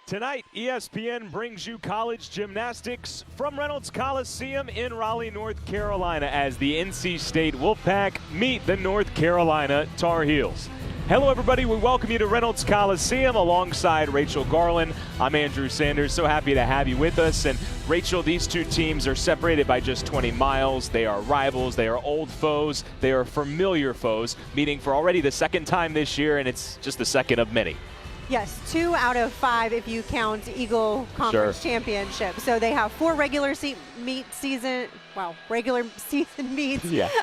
Tonight, ESPN brings you college gymnastics from Reynolds Coliseum in Raleigh, North Carolina, as the NC State Wolfpack meet the North Carolina Tar Heels. Hello, everybody. We welcome you to Reynolds Coliseum alongside Rachel Garland. I'm Andrew Sanders. So happy to have you with us. And Rachel, these two teams are separated by just 20 miles. They are rivals. They are old foes. They are familiar foes, meeting for already the second time this year, and it's just the second of many. Yes, 2 out of 5 if you count Eagle Conference Championship. So they have 4 regular season meets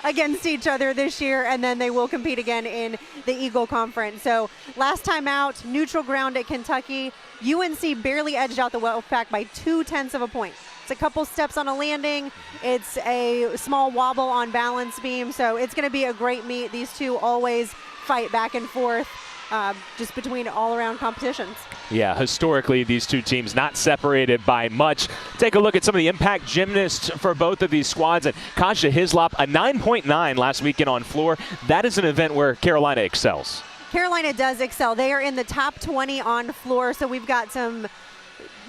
against each other this year, and then they will compete again in the Eagle Conference. So last time out, neutral ground at Kentucky. UNC barely edged out the Wolfpack by 0.2 of a point. It's a couple steps on a landing. It's a small wobble on balance beam. So it's going to be a great meet. These two always fight back and forth. Just between all-around competitions. Yeah, historically, these two teams not separated by much. Take a look at some of the impact gymnasts for both of these squads. And Kasia Hislop, a 9.9 last weekend on floor. That is an event where Carolina excels. Carolina does excel. They are in the top 20 on floor, so we've got some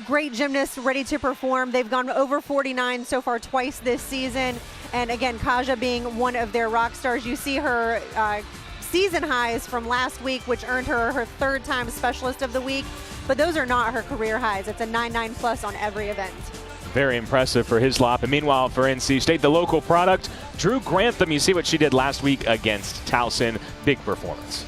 great gymnasts ready to perform. They've gone over 49 so far twice this season. And again, Kasia being one of their rock stars. You see her season highs from last week, which earned her her 3rd time Specialist of the Week, but those are not her career highs. It's a 9.9 plus on every event. Very impressive for Hislop. And meanwhile, for NC State, the local product, Drew Grantham. You see what she did last week against Towson. Big performance.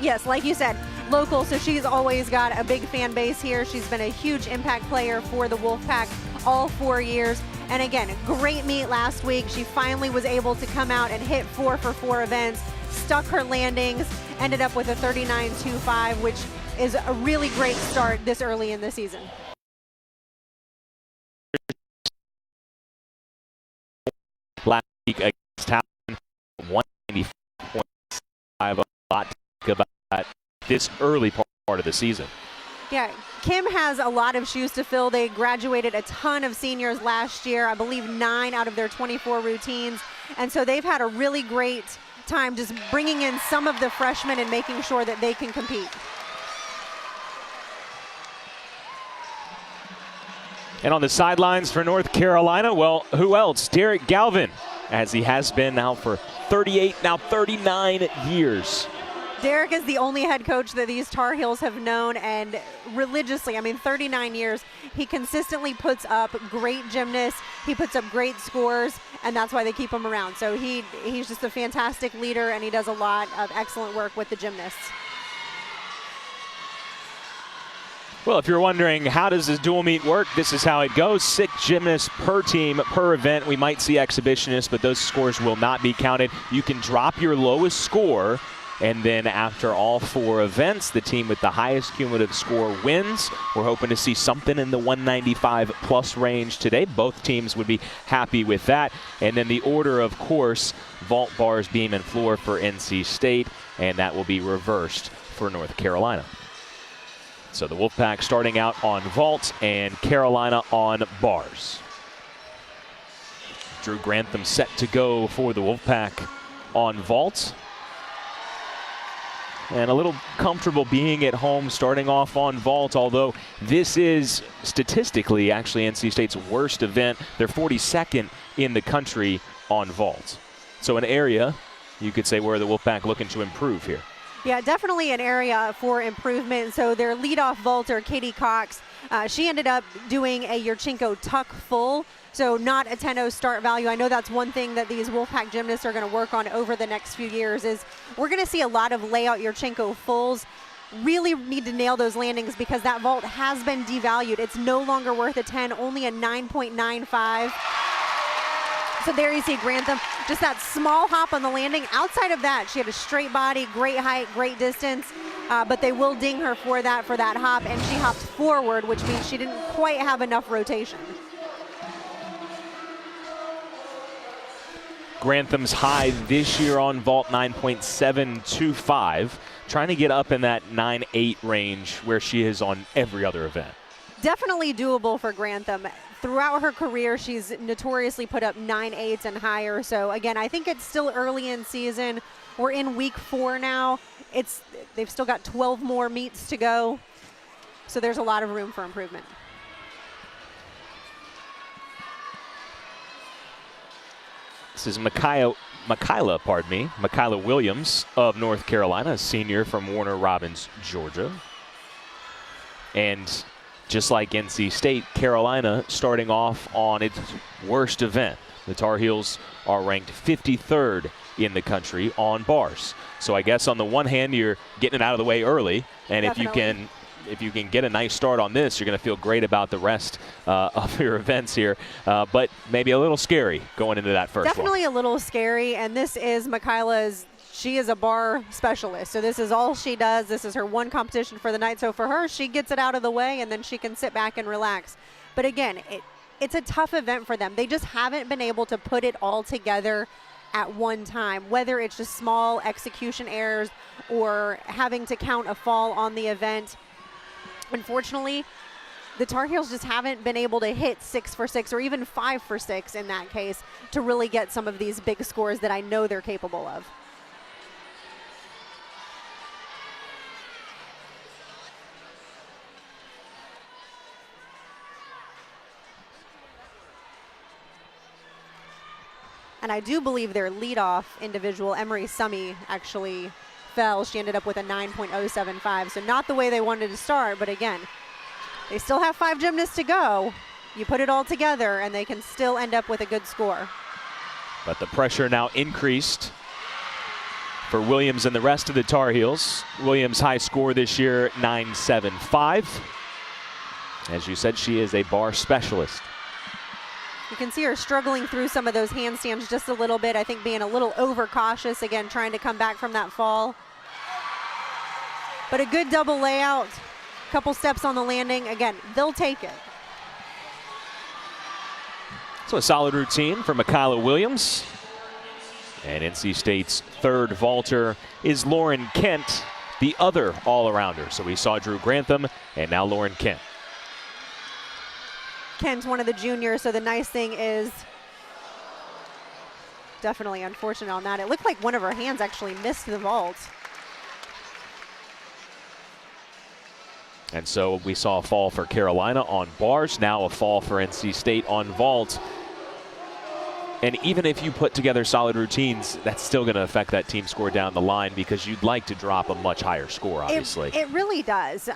Yes, like you said, local, so she's always got a big fan base here. She's been a huge impact player for the Wolfpack all 4 years. And again, great meet last week. She finally was able to come out and hit 4 for 4 events. Stuck her landings, ended up with a 39.25, which is a really great start this early in the season. Last week against Towson, 190.5. A lot to think about this early part of the season. Yeah, Kim has a lot of shoes to fill. They graduated a ton of seniors last year, I believe 9 out of their 24 routines, and so they've had a really great time just bringing in some of the freshmen and making sure that they can compete. And on the sidelines for North Carolina, well, who else? Derek Galvin, as he has been now for 38, now 39 years. Derek is the only head coach that these Tar Heels have known, and religiously, 39 years, he consistently puts up great gymnasts, he puts up great scores, and that's why they keep him around. So he's just a fantastic leader, and he does a lot of excellent work with the gymnasts. Well, if you're wondering how does this dual meet work, this is how it goes. 6 gymnasts per team, per event. We might see exhibitionists, but those scores will not be counted. You can drop your lowest score, and then after all 4 events, the team with the highest cumulative score wins. We're hoping to see something in the 195 plus range today. Both teams would be happy with that. And then the order, of course, vault, bars, beam, and floor for NC State, and that will be reversed for North Carolina. So the Wolfpack starting out on vault and Carolina on bars. Drew Grantham set to go for the Wolfpack on vault. And a little comfortable being at home starting off on vault, although this is statistically actually NC State's worst event. They're 42nd in the country on vault. So an area, you could say, where the Wolfpack looking to improve here. Yeah, definitely an area for improvement. So their leadoff vaulter, Katie Cox, she ended up doing a Yurchenko tuck full. So not a 10-0 start value. I know that's one thing that these Wolfpack gymnasts are going to work on over the next few years is we're going to see a lot of layout Yurchenko fulls. Really need to nail those landings because that vault has been devalued. It's no longer worth a 10, only a 9.95. So there you see Grantham, just that small hop on the landing. Outside of that, she had a straight body, great height, great distance, but they will ding her for that hop, and she hopped forward, which means she didn't quite have enough rotation. Grantham's high this year on vault, 9.725, trying to get up in that 9.8 range where she is on every other event. Definitely doable for Grantham. Throughout her career, she's notoriously put up 9.8s and higher. So again, I think it's still early in season. We're in week 4 now. They've still got 12 more meets to go. So there's a lot of room for improvement. This is Michaela Williams of North Carolina, a senior from Warner Robins, Georgia. And just like NC State, Carolina starting off on its worst event. The Tar Heels are ranked 53rd in the country on bars. So I guess on the one hand, you're getting it out of the way early, and Definitely. if you can get a nice start on this, you're going to feel great about the rest of your events here. But maybe a little scary going into that first Definitely one. a little scary, and this is Michaela's. She is a bar specialist, so this is all she does. This is her one competition for the night. So for her, she gets it out of the way, and then she can sit back and relax. But again, it's a tough event for them. They just haven't been able to put it all together at one time, whether it's just small execution errors or having to count a fall on the event. Unfortunately, the Tar Heels just haven't been able to hit 6 for 6 or even 5 for 6 in that case to really get some of these big scores that I know they're capable of. And I do believe their leadoff individual, Emery Summy, actually fell. She ended up with a 9.075. So not the way they wanted to start, but again, they still have 5 gymnasts to go. You put it all together and they can still end up with a good score. But the pressure now increased for Williams and the rest of the Tar Heels. Williams' high score this year, 9.75. As you said, she is a bar specialist. You can see her struggling through some of those handstands just a little bit. I think being a little overcautious, again, trying to come back from that fall. But a good double layout, couple steps on the landing. Again, they'll take it. So a solid routine for Michaela Williams. And NC State's third vaulter is Lauren Kent, the other all-arounder. So we saw Drew Grantham and now Lauren Kent. Kent's one of the juniors, so the nice thing is definitely unfortunate on that. It looked like one of her hands actually missed the vault. And so we saw a fall for Carolina on bars, now a fall for NC State on vault. And even if you put together solid routines, that's still going to affect that team score down the line because you'd like to drop a much higher score, obviously. It really does.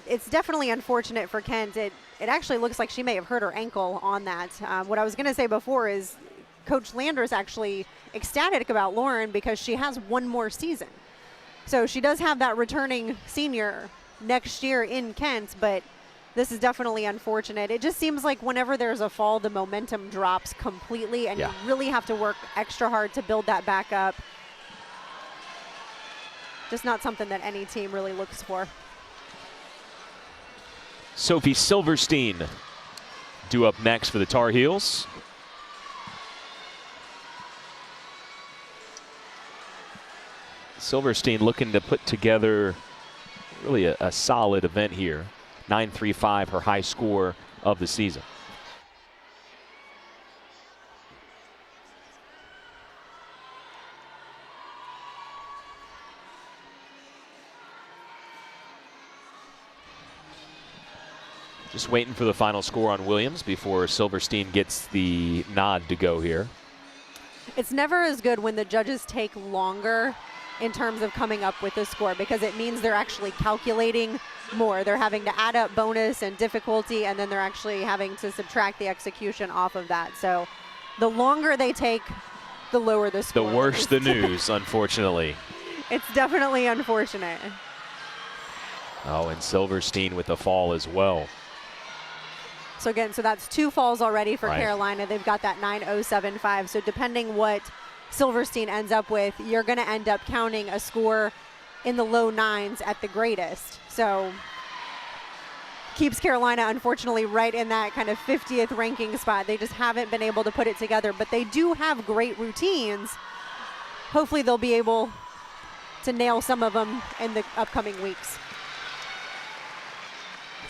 It's definitely unfortunate for Kent. It actually looks like she may have hurt her ankle on that. What I was going to say before is Coach Landers actually ecstatic about Lauren because she has one more season. So she does have that returning senior next year in Kent, but this is definitely unfortunate. It just seems like whenever there's a fall, the momentum drops completely, and you really have to work extra hard to build that back up. Just not something that any team really looks for. Sophie Silverstein due up next for the Tar Heels. Silverstein looking to put together really a solid event here. 9.35, her high score of the season. Just waiting for the final score on Williams before Silverstein gets the nod to go here. It's never as good when the judges take longer in terms of coming up with a score because it means they're actually calculating more. They're having to add up bonus and difficulty, and then they're actually having to subtract the execution off of that. So the longer they take, the lower the score. The worse the news, unfortunately. It's definitely unfortunate. Oh, and Silverstein with the fall as well. So again, so that's 2 falls already for Right. Carolina. They've got that 9.075. So depending what Silverstein ends up with, you're going to end up counting a score in the low 9s at the greatest. So keeps Carolina, unfortunately, right in that kind of 50th ranking spot. They just haven't been able to put it together, but they do have great routines. Hopefully they'll be able to nail some of them in the upcoming weeks.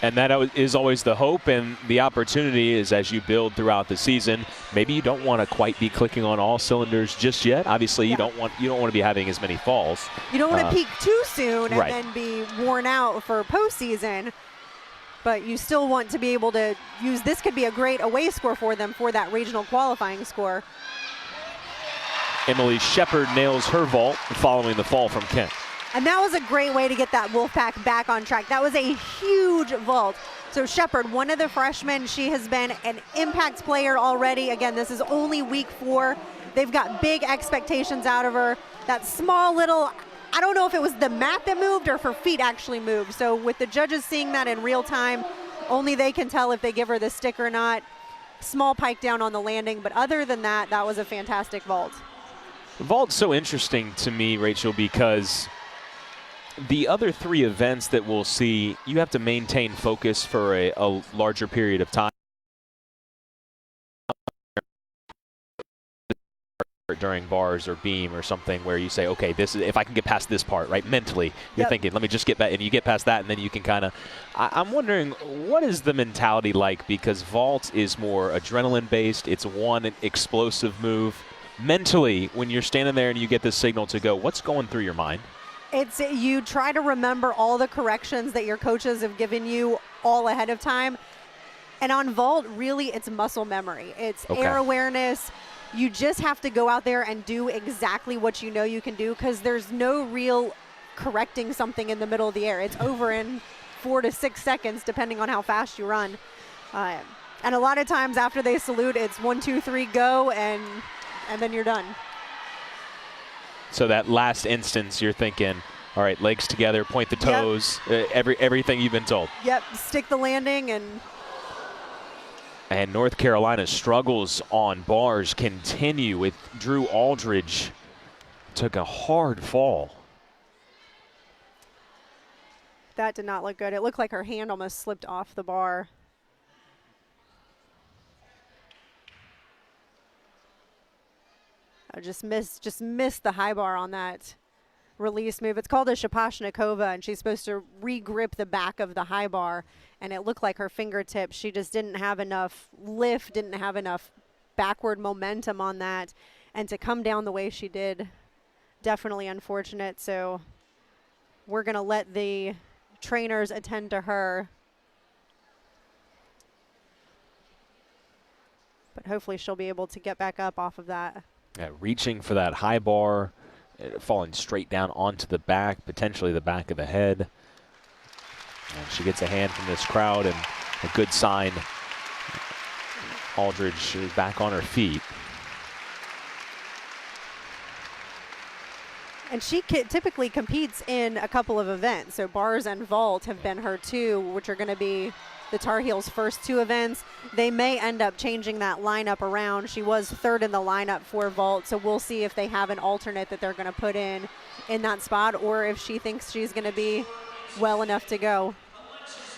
And that is always the hope, and the opportunity is as you build throughout the season. Maybe you don't want to quite be clicking on all cylinders just yet. Obviously, you don't want to be having as many falls. You don't want to peak too soon and right. then be worn out for postseason. but you still want to be able to use, this could be a great away score for them for that regional qualifying score. Emily Shepard nails her vault following the fall from Kent. And that was a great way to get that Wolfpack back on track. That was a huge vault. So Shepard, one of the freshmen, she has been an impact player already. Again, this is only week 4. They've got big expectations out of her. That small little, I don't know if it was the mat that moved or if her feet actually moved. So with the judges seeing that in real time, only they can tell if they give her the stick or not. Small pike down on the landing, but other than that, that was a fantastic vault. The vault's so interesting to me, Rachel, because the other 3 events that we'll see, you have to maintain focus for a larger period of time during bars or beam or something where you say, okay, this is, if I can get past this part, right, mentally, you're thinking, let me just get back, and you get past that, and then you can kind of, I'm wondering, what is the mentality like? Because vault is more adrenaline-based. It's one explosive move. Mentally, when you're standing there and you get this signal to go, what's going through your mind? It's, you try to remember all the corrections that your coaches have given you all ahead of time. And on vault, really, it's muscle memory. It's air awareness. You just have to go out there and do exactly what you know you can do, because there's no real correcting something in the middle of the air. It's over in 4 to 6 seconds, depending on how fast you run. And a lot of times after they salute, it's 1, 2, 3, go, and then you're done. So that last instance, you're thinking, all right, legs together, point the toes, everything you've been told. Yep, stick the landing. And North Carolina's struggles on bars continue with Drew Aldridge. Took a hard fall. That did not look good. It looked like her hand almost slipped off the bar. I just missed the high bar on that release move. It's called a Shapashnikova, and she's supposed to re-grip the back of the high bar, and it looked like her fingertips, she just didn't have enough lift, didn't have enough backward momentum on that, and to come down the way she did, definitely unfortunate. So we're going to let the trainers attend to her, but hopefully she'll be able to get back up off of that. Yeah, reaching for that high bar, falling straight down onto the back, potentially the back of the head. And she gets a hand from this crowd, and a good sign. Aldridge is back on her feet. And she typically competes in a couple of events. So bars and vault have been her 2, which are going to be the Tar Heels' first 2 events. They may end up changing that lineup around. She was 3rd in the lineup for vault, so we'll see if they have an alternate that they're going to put in that spot, or if she thinks she's going to be well enough to go.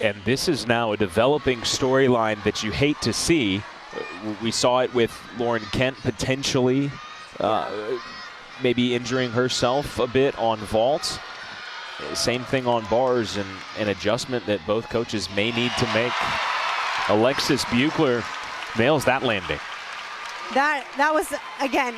And this is now a developing storyline that you hate to see. We saw it with Lauren Kent potentially maybe injuring herself a bit on vault. Same thing on bars, and an adjustment that both coaches may need to make. Alexis Buechler nails that landing. That was, again,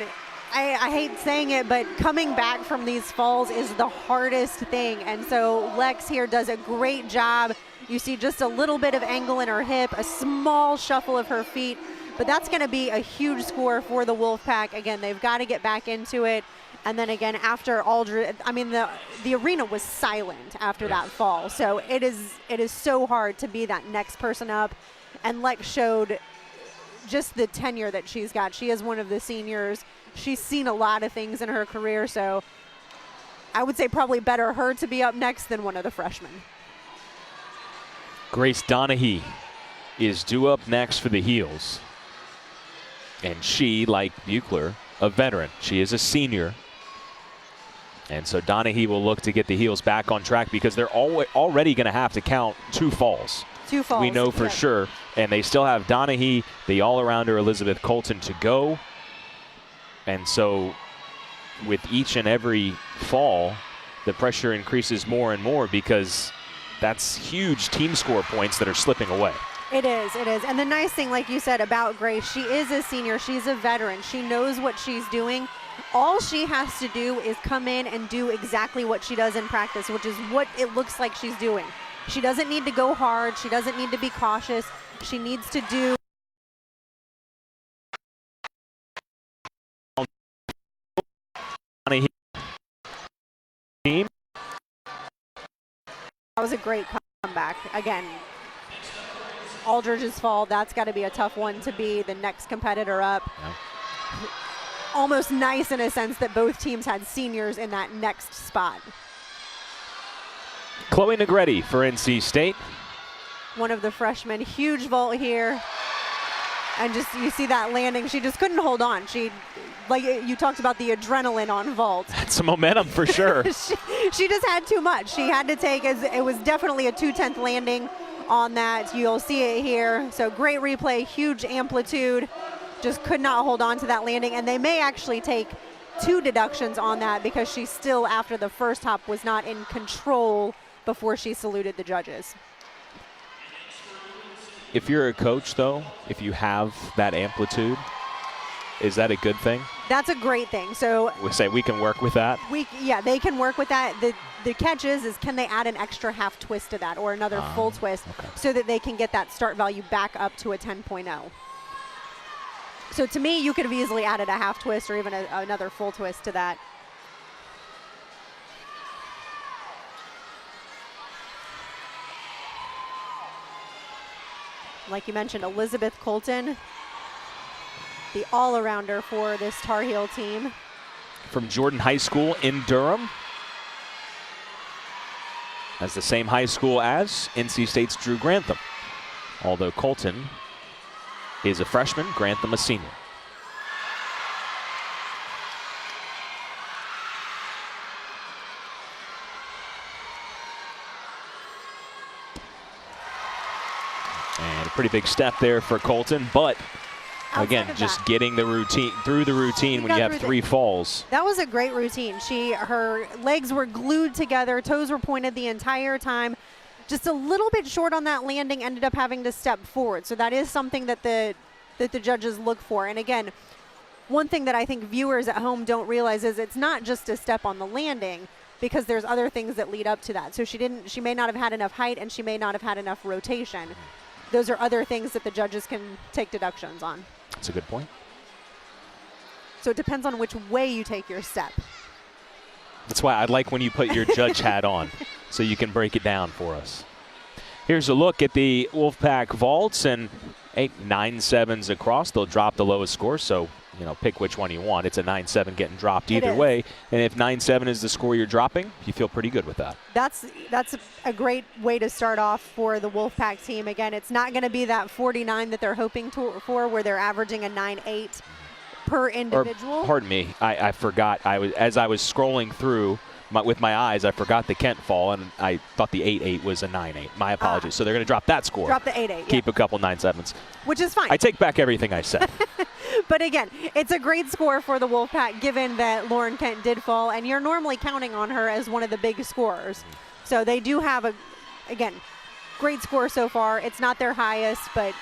I hate saying it, but coming back from these falls is the hardest thing. And so Lex here does a great job. You see just a little bit of angle in her hip, a small shuffle of her feet, but that's going to be a huge score for the Wolfpack. Again, they've got to get back into it. And then again, after Aldridge, I mean, the arena was silent after that fall. So it is so hard to be that next person up. And Lex showed just the tenure that she's got. She is one of the seniors. She's seen a lot of things in her career. So I would say probably better her to be up next than one of the freshmen. Grace Donahue is due up next for the Heels. And she, like Buechler, a veteran. She is a senior. And so Donahue will look to get the Heels back on track, because they're already going to have to count 2 falls. 2 falls. We know for sure. And they still have Donahue, the all-arounder Elizabeth Colton, to go. And so with each and every fall, the pressure increases more and more, because that's huge team score points that are slipping away. It is. And the nice thing, like you said, about Grace, she is a senior. She's a veteran. She knows what she's doing. All she has to do is come in and do exactly what she does in practice, which is what it looks like she's doing. She doesn't need to go hard. She doesn't need to be cautious. She needs to do team. That was a great comeback. Again, Aldridge's fall, that's got to be a tough one to be the next competitor up. Yeah. Almost nice in a sense that both teams had seniors in that next spot. Chloe Negretti for NC State. One of the freshmen, huge vault here. And just, you see that landing, she just couldn't hold on. She, like you talked about the adrenaline on vault. That's some momentum for sure. she just had too much. She had to take, it was definitely a 2/10 landing on that. You'll see it here. So great replay, huge amplitude. Just could not hold on to that landing. And they may actually take 2 deductions on that because she still, after the first hop, was not in control before she saluted the judges. If you're a coach, though, if you have that amplitude, is that a good thing? That's a great thing. So we say we can work with that. Yeah, they can work with that. The catch is can they add an extra half twist to that or another full twist so that they can get that start value back up to a 10.0. So to me, you could have easily added a half twist or even another full twist to that. Like you mentioned, Elizabeth Colton, the all-arounder for this Tar Heel team. From Jordan High School in Durham. That's the same high school as NC State's Drew Grantham. Although Colton is a freshman, Grantham a senior. And a pretty big step there for Colton, but again, just getting the routine through the routine when you have 3 falls. That was a great routine. Her legs were glued together, toes were pointed the entire time. Just a little bit short on that landing, ended up having to step forward. So that is something that the judges look for. And again, one thing that I think viewers at home don't realize is it's not just a step on the landing, because there's other things that lead up to that. So she may not have had enough height and she may not have had enough rotation. Those are other things that the judges can take deductions on. That's a good point. So it depends on which way you take your step. That's why I like when you put your judge hat on, so you can break it down for us. Here's a look at the Wolfpack vaults, and 9-7s across. They'll drop the lowest score, so pick which one you want. It's a 9-7 getting dropped either way. And if 9-7 is the score you're dropping, you feel pretty good with that. That's a great way to start off for the Wolfpack team. Again, it's not going to be that 49 that they're hoping for, where they're averaging a 9-8 per individual. Or, pardon me, I forgot. As I was scrolling through with my eyes, I forgot the Kent fall, and I thought the 8-8 was a 9-8. My apologies. So they're going to drop that score. Drop the 8-8. Keep a couple 9-7s. Which is fine. I take back everything I said. But again, it's a great score for the Wolfpack, given that Lauren Kent did fall, and you're normally counting on her as one of the big scorers. So they do have again, great score so far. It's not their highest, but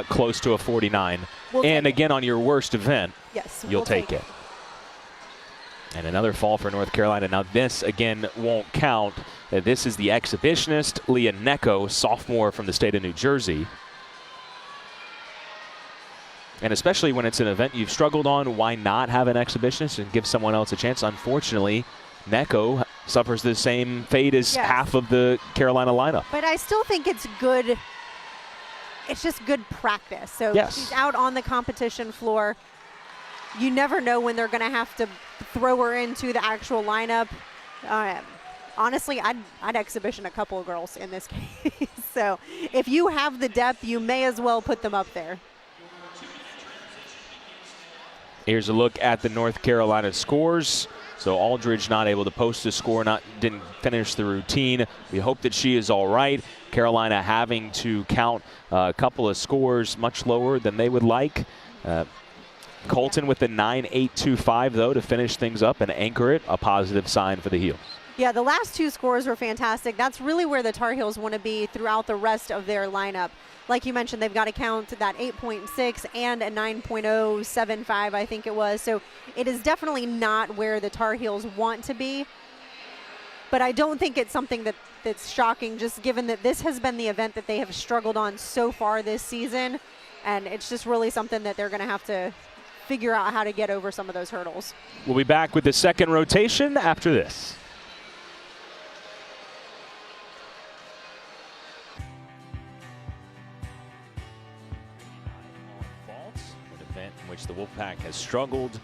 close to a 49. And again, on your worst event, yes, you'll take it. And another fall for North Carolina. Now this, again, won't count. This is the exhibitionist, Leah Necco, sophomore from the state of New Jersey. And especially when it's an event you've struggled on, why not have an exhibitionist and give someone else a chance? Unfortunately, Necco suffers the same fate as half of the Carolina lineup. But I still think it's good. It's just good practice. So she's out on the competition floor. You never know when they're going to have to throw her into the actual lineup. Honestly, I'd exhibition a couple of girls in this case. So if you have the depth, you may as well put them up there. Here's a look at the North Carolina scores. So Aldridge not able to post a score, didn't finish the routine. We hope that she is all right. Carolina having to count a couple of scores much lower than they would like. Colton with the 9.825 though to finish things up and anchor it, a positive sign for the Heels. Yeah, the last 2 scores were fantastic. That's really where the Tar Heels want to be throughout the rest of their lineup. Like you mentioned, they've got to count that 8.6 and a 9.075, I think it was. So it is definitely not where the Tar Heels want to be. But I don't think it's something that that's shocking, just given that this has been the event that they have struggled on so far this season. And it's just really something that they're going to have to figure out how to get over some of those hurdles. We'll be back with the second rotation after this. An event in which the Wolfpack has struggled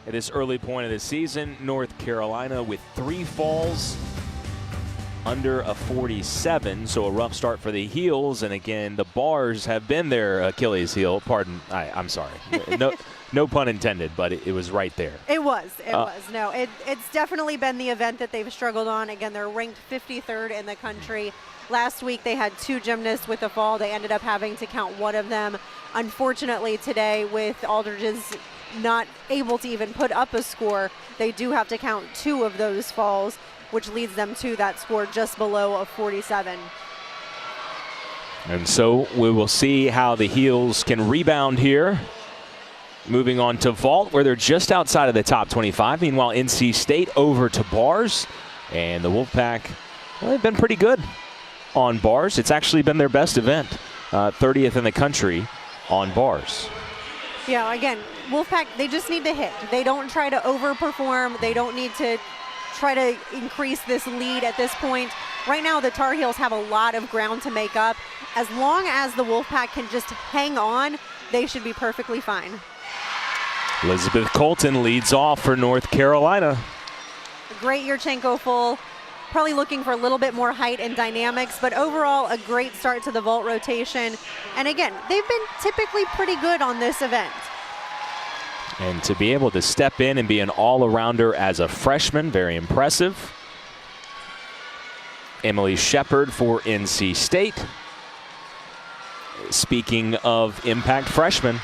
at this early point of the season. North Carolina with 3 falls under a 47, so a rough start for the heels. And again, the bars have been their Achilles heel. Pardon, I'm sorry. No pun intended, but it was right there. It was. No, it's definitely been the event that they've struggled on. Again, they're ranked 53rd in the country. Last week they had 2 gymnasts with a fall. They ended up having to count one of them. Unfortunately today, with Aldridge's not able to even put up a score, they do have to count 2 of those falls, which leads them to that score just below a 47. And so we will see how the heels can rebound here. Moving on to vault, where they're just outside of the top 25. Meanwhile, NC State over to bars. And the Wolfpack, well, they've been pretty good on bars. It's actually been their best event, 30th in the country on bars. Yeah, again, Wolfpack, they just need to hit. They don't try to overperform. They don't need to try to increase this lead at this point. Right now, the Tar Heels have a lot of ground to make up. As long as the Wolfpack can just hang on, they should be perfectly fine. Elizabeth Colton leads off for North Carolina. A great Yurchenko full. Probably looking for a little bit more height and dynamics, but overall a great start to the vault rotation. And again, they've been typically pretty good on this event. And to be able to step in and be an all-arounder as a freshman, very impressive. Emily Shepard for NC State. Speaking of impact freshmen,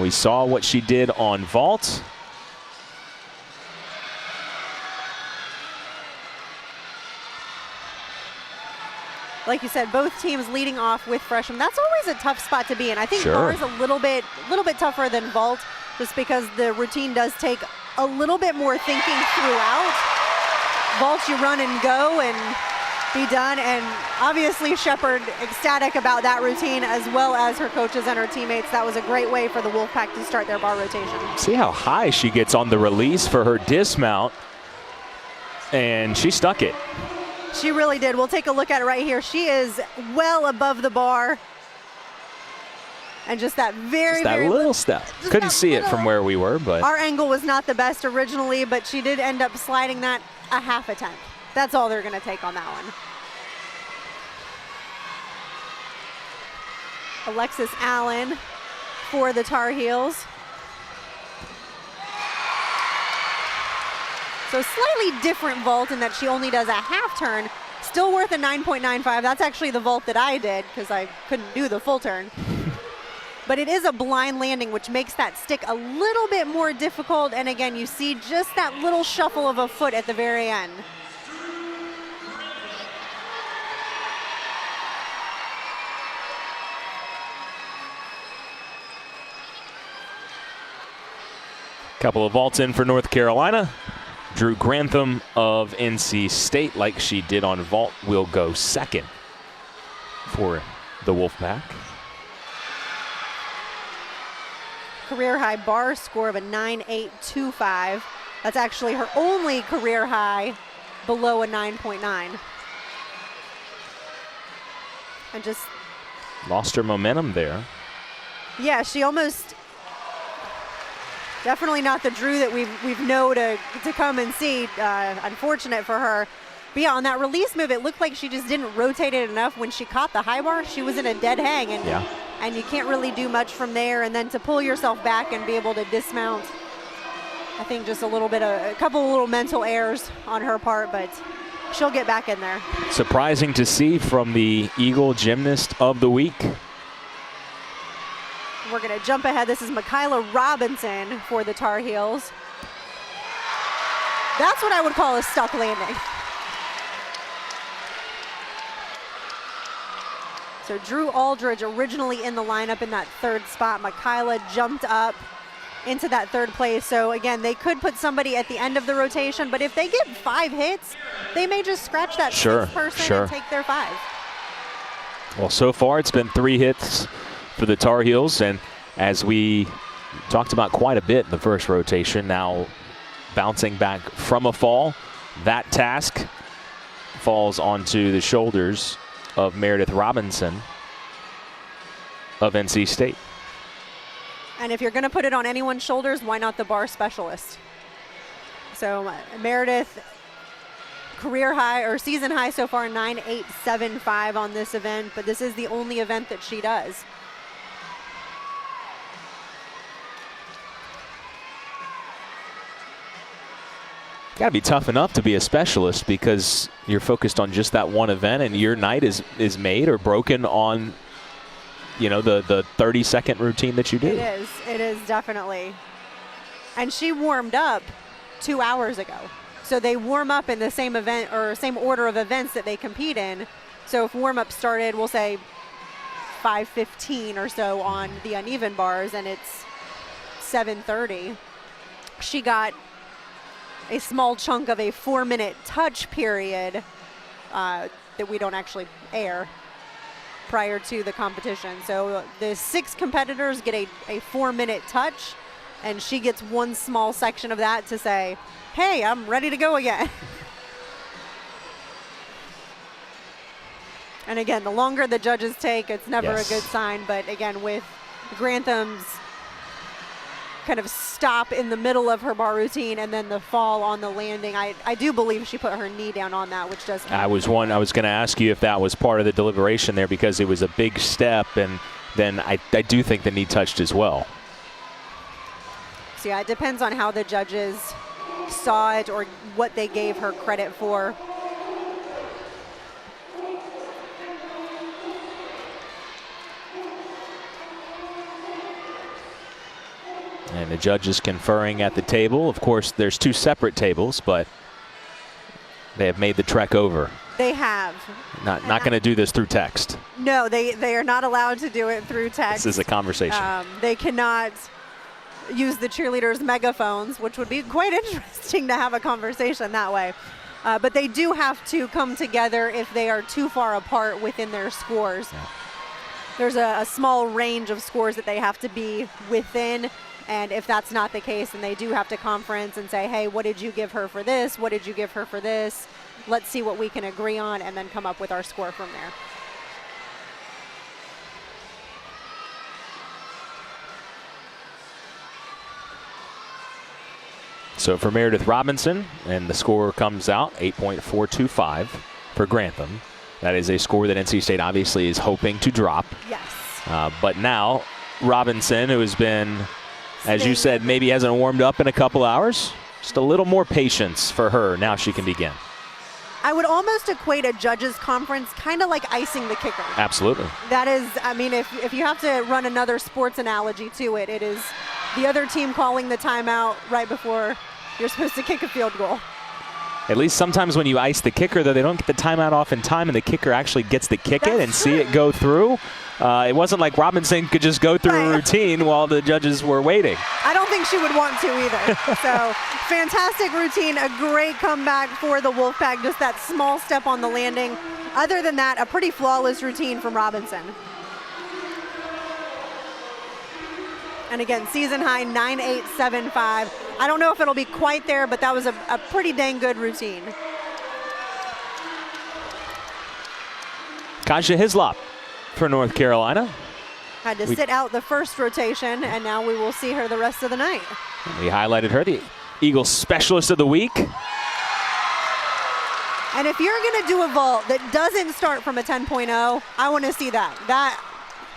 we saw what she did on vault. Like you said, both teams leading off with freshmen. That's always a tough spot to be in. I think Sure. bars a little bit tougher than vault, just because the routine does take a little bit more thinking throughout. Vault, you run and go and be done. And obviously Shepard ecstatic about that routine, as well as her coaches and her teammates. That was a great way for the Wolfpack to start their bar rotation. See how high she gets on the release for her dismount. And she stuck it. She really did. We'll take a look at it right here. She is well above the bar. And just that very little step. Couldn't see it from where we were, but our angle was not the best originally, but she did end up sliding that a half a tenth. That's all they're going to take on that one. Alexis Allen for the Tar Heels. So slightly different vault in that she only does a half turn. Still worth a 9.95. That's actually the vault that I did because I couldn't do the full turn. But it is a blind landing, which makes that stick a little bit more difficult. And again, you see just that little shuffle of a foot at the very end. couple of vaults in for North Carolina. Drew Grantham of NC State, like she did on vault, will go second for the Wolfpack. Career high bar score of a 9.825. That's actually her only career high below a 9.9. And just lost her momentum there. Yeah, she almost, definitely not the Drew that we've known to come and see. Unfortunate for her. But yeah, on that release move, it looked like she just didn't rotate it enough. When she caught the high bar, she was in a dead hang, and you can't really do much from there. And then to pull yourself back and be able to dismount, I think just a couple of little mental errors on her part, but she'll get back in there. Surprising to see from the Eagle Gymnast of the Week. We're going to jump ahead. This is Michaela Robinson for the Tar Heels. That's what I would call a stuck landing. So Drew Aldridge originally in the lineup in that third spot. Michaela jumped up into that third place. So again, they could put somebody at the end of the rotation, but if they get 5 hits, they may just scratch that sixth person and take their 5. Well, so far it's been 3 hits for the Tar Heels, and as we talked about quite a bit in the first rotation, now bouncing back from a fall, that task falls onto the shoulders of Meredith Robinson of NC State. And if you're going to put it on anyone's shoulders, why not the bar specialist? So Meredith, career high or season high so far, 9.875 on this event, but this is the only event that she does. Got to be tough enough to be a specialist because you're focused on just that one event, and your night is made or broken on, you know, the 30-second routine that you do. It is definitely. And she warmed up 2 hours ago. So they warm up in the same event or same order of events that they compete in. So if warm up started, we'll say 5:15 or so on the uneven bars, and it's 7:30, she got a small chunk of a 4-minute touch period that we don't actually air prior to the competition. So the 6 competitors get a 4-minute touch, and she gets one small section of that to say, hey, I'm ready to go again. And again, the longer the judges take, it's never a good sign. But again, with Grantham's kind of stop in the middle of her bar routine and then the fall on the landing, I do believe she put her knee down on that, which does. I was going to ask you if that was part of the deliberation there, because it was a big step, and then I do think the knee touched as well. So yeah, it depends on how the judges saw it or what they gave her credit for. And the judges conferring at the table. Of course, there's 2 separate tables, but they have made the trek over. They have. Not going to do this through text. No, they are not allowed to do it through text. This is a conversation. They cannot use the cheerleaders' megaphones, which would be quite interesting to have a conversation that way. But they do have to come together if they are too far apart within their scores. Yeah. There's a small range of scores that they have to be within. And if that's not the case, then they do have to conference and say, hey, what did you give her for this? What did you give her for this? Let's see what we can agree on, and then come up with our score from there. So for Meredith Robinson, and the score comes out 8.425 for Grantham. That is a score that NC State obviously is hoping to drop. Yes. But now Robinson, who has been, as you said, maybe hasn't warmed up in a couple hours, just a little more patience for her. Now she can begin. I would almost equate a judges conference kind of like icing the kicker. Absolutely. That is, I mean, if you have to run another sports analogy to it, it is the other team calling the timeout right before you're supposed to kick a field goal. At least sometimes when you ice the kicker, though, they don't get the timeout off in time, and the kicker actually gets to kick it and see it go through. It wasn't like Robinson could just go through a routine while the judges were waiting. I don't think she would want to either. So fantastic routine, a great comeback for the Wolfpack, just that small step on the landing. Other than that, a pretty flawless routine from Robinson. And again, season high 9.875. I don't know if it'll be quite there, but that was a pretty dang good routine. Kasia Hislop for North Carolina. Had to sit out the first rotation, and now we will see her the rest of the night. We highlighted her, the Eagles Specialist of the Week. And if you're going to do a vault that doesn't start from a 10.0, I want to see that.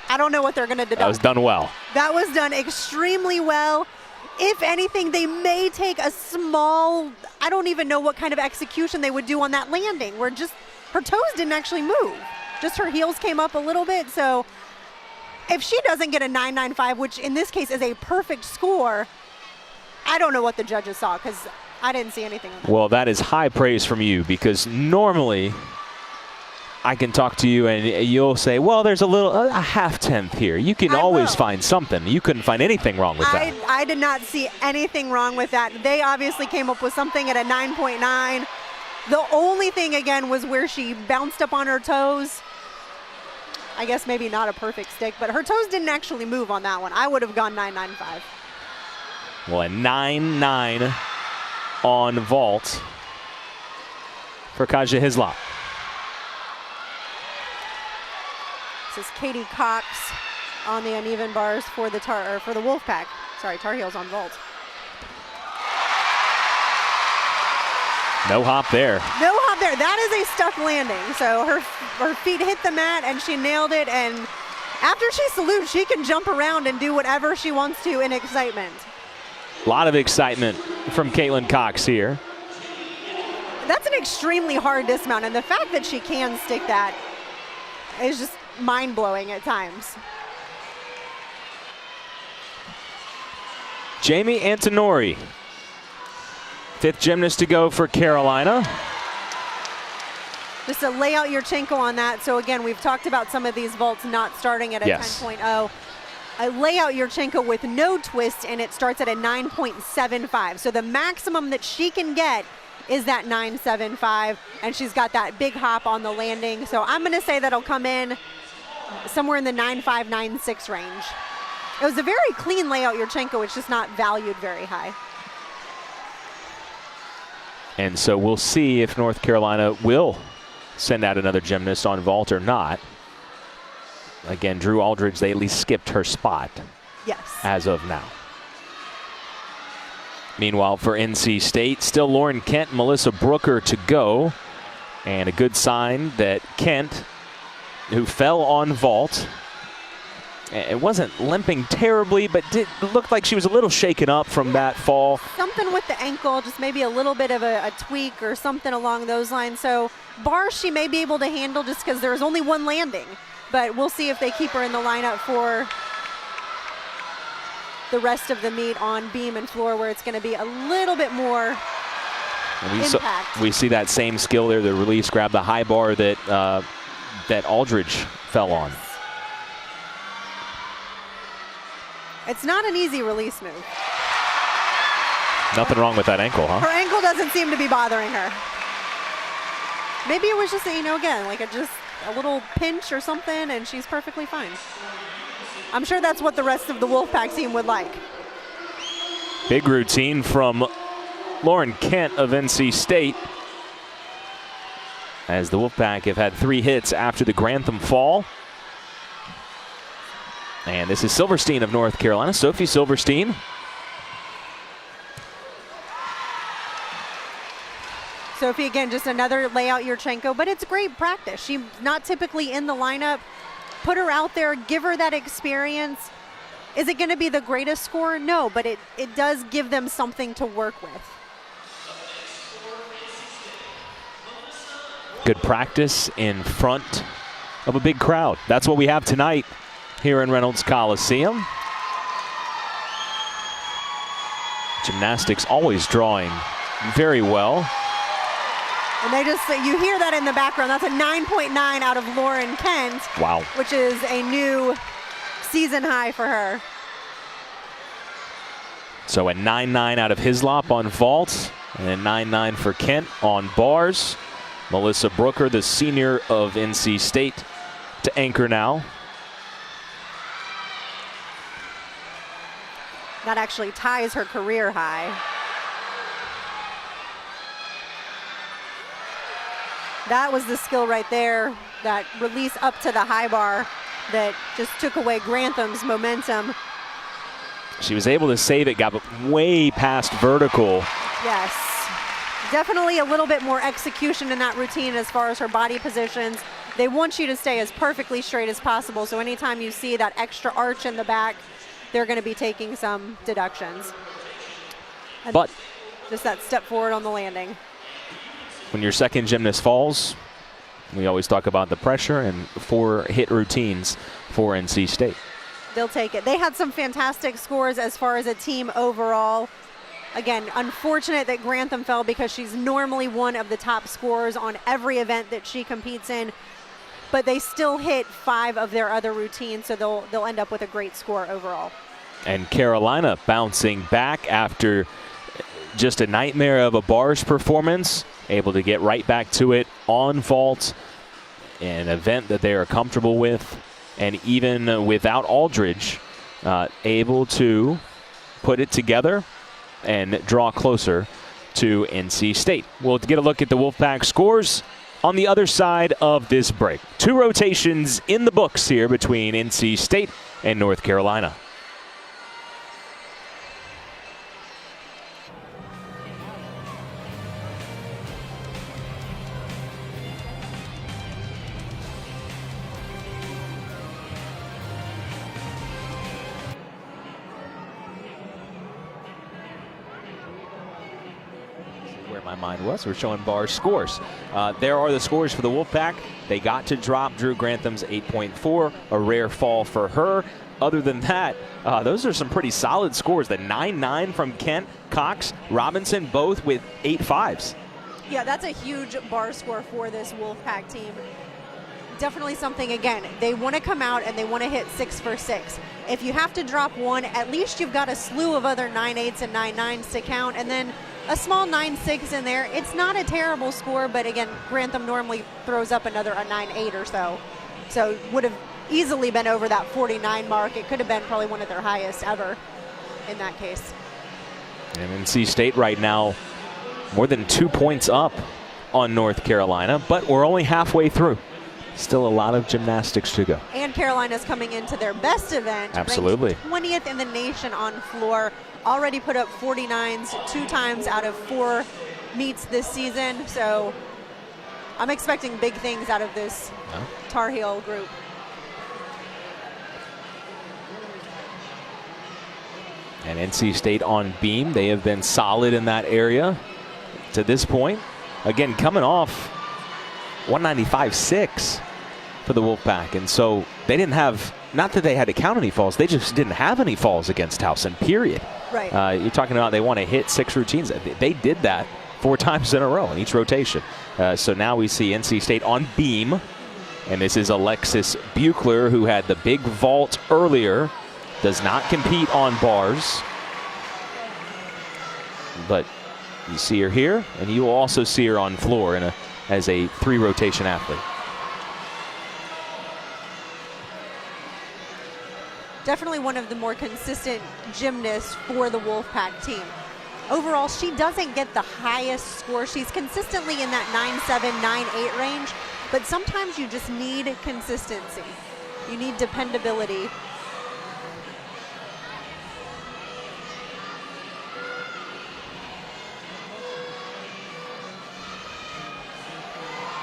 I don't know what they're going to do. That was done well. That was done extremely well. If anything, they may take a small, I don't even know what kind of execution they would do on that landing, where just her toes didn't actually move. Just her heels came up a little bit. So if she doesn't get a 9.95, which in this case is a perfect score, I don't know what the judges saw, because I didn't see anything. Well, that is high praise from you, because normally I can talk to you and you'll say, well, there's a half tenth here. You can always find something. You couldn't find anything wrong with that. I did not see anything wrong with that. They obviously came up with something at a 9.9. The only thing, again, was where she bounced up on her toes. I guess maybe not a perfect stick, but her toes didn't actually move on that one. I would have gone 9.95. Well, a 9.9 on vault for Kaja Hislop. This is Katie Cox on the uneven bars for the Wolfpack. Sorry, Tar Heels on vault. No hop there. No hop there. That is a stuck landing. So her feet hit the mat and she nailed it. And after she salutes, she can jump around and do whatever she wants to in excitement. A lot of excitement from Caitlin Cox here. That's an extremely hard dismount, and the fact that she can stick that is just mind-blowing at times. Jamie Antonori, 5th gymnast to go for Carolina. Just a layout Yurchenko on that. So again, we've talked about some of these vaults not starting at a 10.0. A layout Yurchenko with no twist, and it starts at a 9.75. So the maximum that she can get is that 9.75, and she's got that big hop on the landing. So I'm going to say that'll come in somewhere in the 9.5, 9.6 range. It was a very clean layout Yurchenko. It's just not valued very high. And so we'll see if North Carolina will send out another gymnast on vault or not. Again, Drew Aldridge, they at least skipped her spot. Yes. As of now. Meanwhile, for NC State, still Lauren Kent, Melissa Brooker to go. And a good sign that Kent, who fell on vault, it wasn't limping terribly, but looked like she was a little shaken up from that fall. Something with the ankle, just maybe a little bit of a tweak or something along those lines. So bars she may be able to handle just because there's only one landing. But we'll see if they keep her in the lineup for the rest of the meet on beam and floor, where it's going to be a little bit more impact. We see that same skill there, the release grab, the high bar that that Aldridge fell on. It's not an easy release move. Nothing wrong with that ankle, huh? Her ankle doesn't seem to be bothering her. Maybe it was just, again, like a little pinch or something, and she's perfectly fine. I'm sure that's what the rest of the Wolfpack team would like. Big routine from Lauren Kent of NC State, as the Wolfpack have had 3 hits after the Grantham fall. And this is Silverstein of North Carolina, Sophie Silverstein. Sophie, again, just another layout Yurchenko, but it's great practice. She's not typically in the lineup. Put her out there, give her that experience. Is it going to be the greatest score? No, but it does give them something to work with. Good practice in front of a big crowd. That's what we have tonight here in Reynolds Coliseum. Gymnastics always drawing very well. And they just, you hear that in the background. That's a 9.9 out of Lauren Kent. Wow. Which is a new season high for her. So a 9.9 out of Hislop on vault, and a 9.9 for Kent on bars. Melissa Brooker, the senior of NC State, to anchor now. That actually ties her career high. That was the skill right there, that release up to the high bar that just took away Grantham's momentum. She was able to save it, got way past vertical. Yes, definitely a little bit more execution in that routine as far as her body positions. They want you to stay as perfectly straight as possible, so anytime you see that extra arch in the back, they're going to be taking some deductions. But just that step forward on the landing. When your second gymnast falls, we always talk about the pressure, and 4 hit routines for NC State. They'll take it. They had some fantastic scores as far as a team overall. Again, unfortunate that Grantham fell because she's normally one of the top scorers on every event that she competes in. but they still hit 5 of their other routines, so they'll end up with a great score overall. And Carolina bouncing back after just a nightmare of a bars performance, able to get right back to it on vault, an event that they are comfortable with, and even without Aldridge, able to put it together and draw closer to NC State. We'll get a look at the Wolfpack scores on the other side of this break. 2 rotations in the books here between NC State and North Carolina. My mind was. We're showing bar scores. There are the scores for the Wolfpack. They got to drop Drew Grantham's 8.4, a rare fall for her. Other than that, those are some pretty solid scores. The 9.9 from Kent, Cox, Robinson, both with 8.5s. Yeah, that's a huge bar score for this Wolfpack team. Definitely something, again, they want to come out and they want to hit 6 for 6. If you have to drop one, at least you've got a slew of other 9.8s and 9.9s to count, and then a small 9.6 in there. It's not a terrible score, but again, Grantham normally throws up a 9.8 or so. So would have easily been over that 49 mark. It could have been probably one of their highest ever in that case. And NC State right now more than 2 points up on North Carolina, but we're only halfway through. Still a lot of gymnastics to go. And Carolina's coming into their best event. Absolutely. 20th in the nation on floor. Already put up 49s 2 times out of 4 meets this season. So I'm expecting big things out of this Tar Heel group. And NC State on beam. They have been solid in that area to this point. Again, coming off 195.6 for the Wolfpack. And so they didn't have, not that they had to count any falls, they just didn't have any falls against Towson, period. Right. You're talking about they want to hit 6 routines. They did that 4 times in a row in each rotation. So now we see NC State on beam. And this is Alexis Buechler, who had the big vault earlier. Does not compete on bars. But you see her here, and you will also see her on floor as a 3 rotation athlete. Definitely one of the more consistent gymnasts for the Wolfpack team. Overall, she doesn't get the highest score. She's consistently in that 9.7, 9.8 range, but sometimes you just need consistency. You need dependability.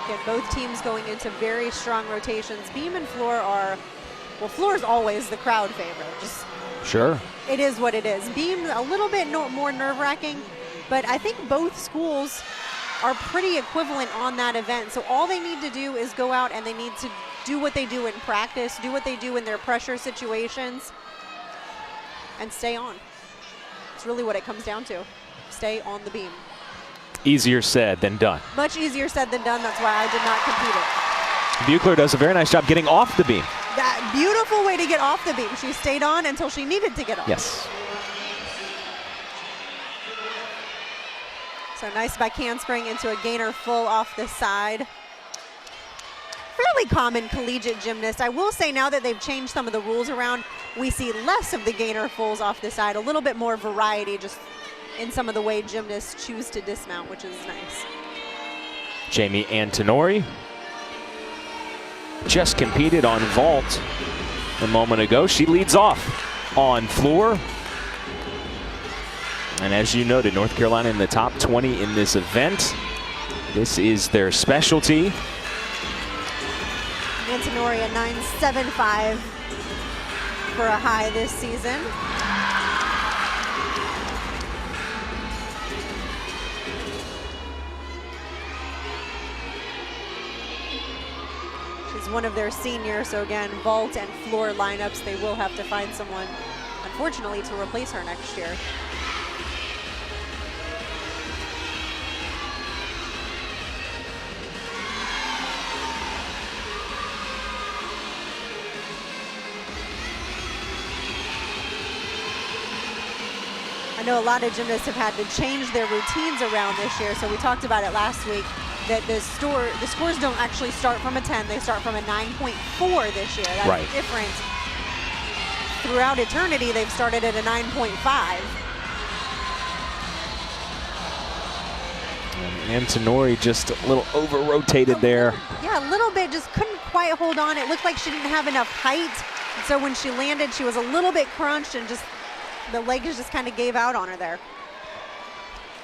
Again, both teams going into very strong rotations. Beam and floor are, well, floor is always the crowd favorite. Just sure. It is what it is. Beam a little bit more nerve-wracking, but I think both schools are pretty equivalent on that event. So all they need to do is go out and they need to do what they do in practice, do what they do in their pressure situations, and stay on. It's really what it comes down to. Stay on the beam. Easier said than done. Much easier said than done. That's why I did not compete it. Buechler does a very nice job getting off the beam. That beautiful way to get off the beam. She stayed on until she needed to get off. Yes. So nice back handspring into a gainer full off the side. Fairly common collegiate gymnast. I will say now that they've changed some of the rules around, we see less of the gainer fulls off the side, a little bit more variety just in some of the way gymnasts choose to dismount, which is nice. Jamie Antonori just competed on vault a moment ago. She leads off on floor. And as you noted, North Carolina in the top 20 in this event. This is their specialty. Antonori a 9.75 for a high this season. She's one of their seniors, so again, vault and floor lineups, they will have to find someone, unfortunately, to replace her next year. I know a lot of gymnasts have had to change their routines around this year, so we talked about it last week, that the scores don't actually start from a 10, they start from a 9.4 this year. That's right. different. Throughout eternity, they've started at a 9.5. And Antonori just a little over-rotated there. Yeah, a little bit, just couldn't quite hold on. It looked like she didn't have enough height, so when she landed, she was a little bit crunched and just the legs just kind of gave out on her there.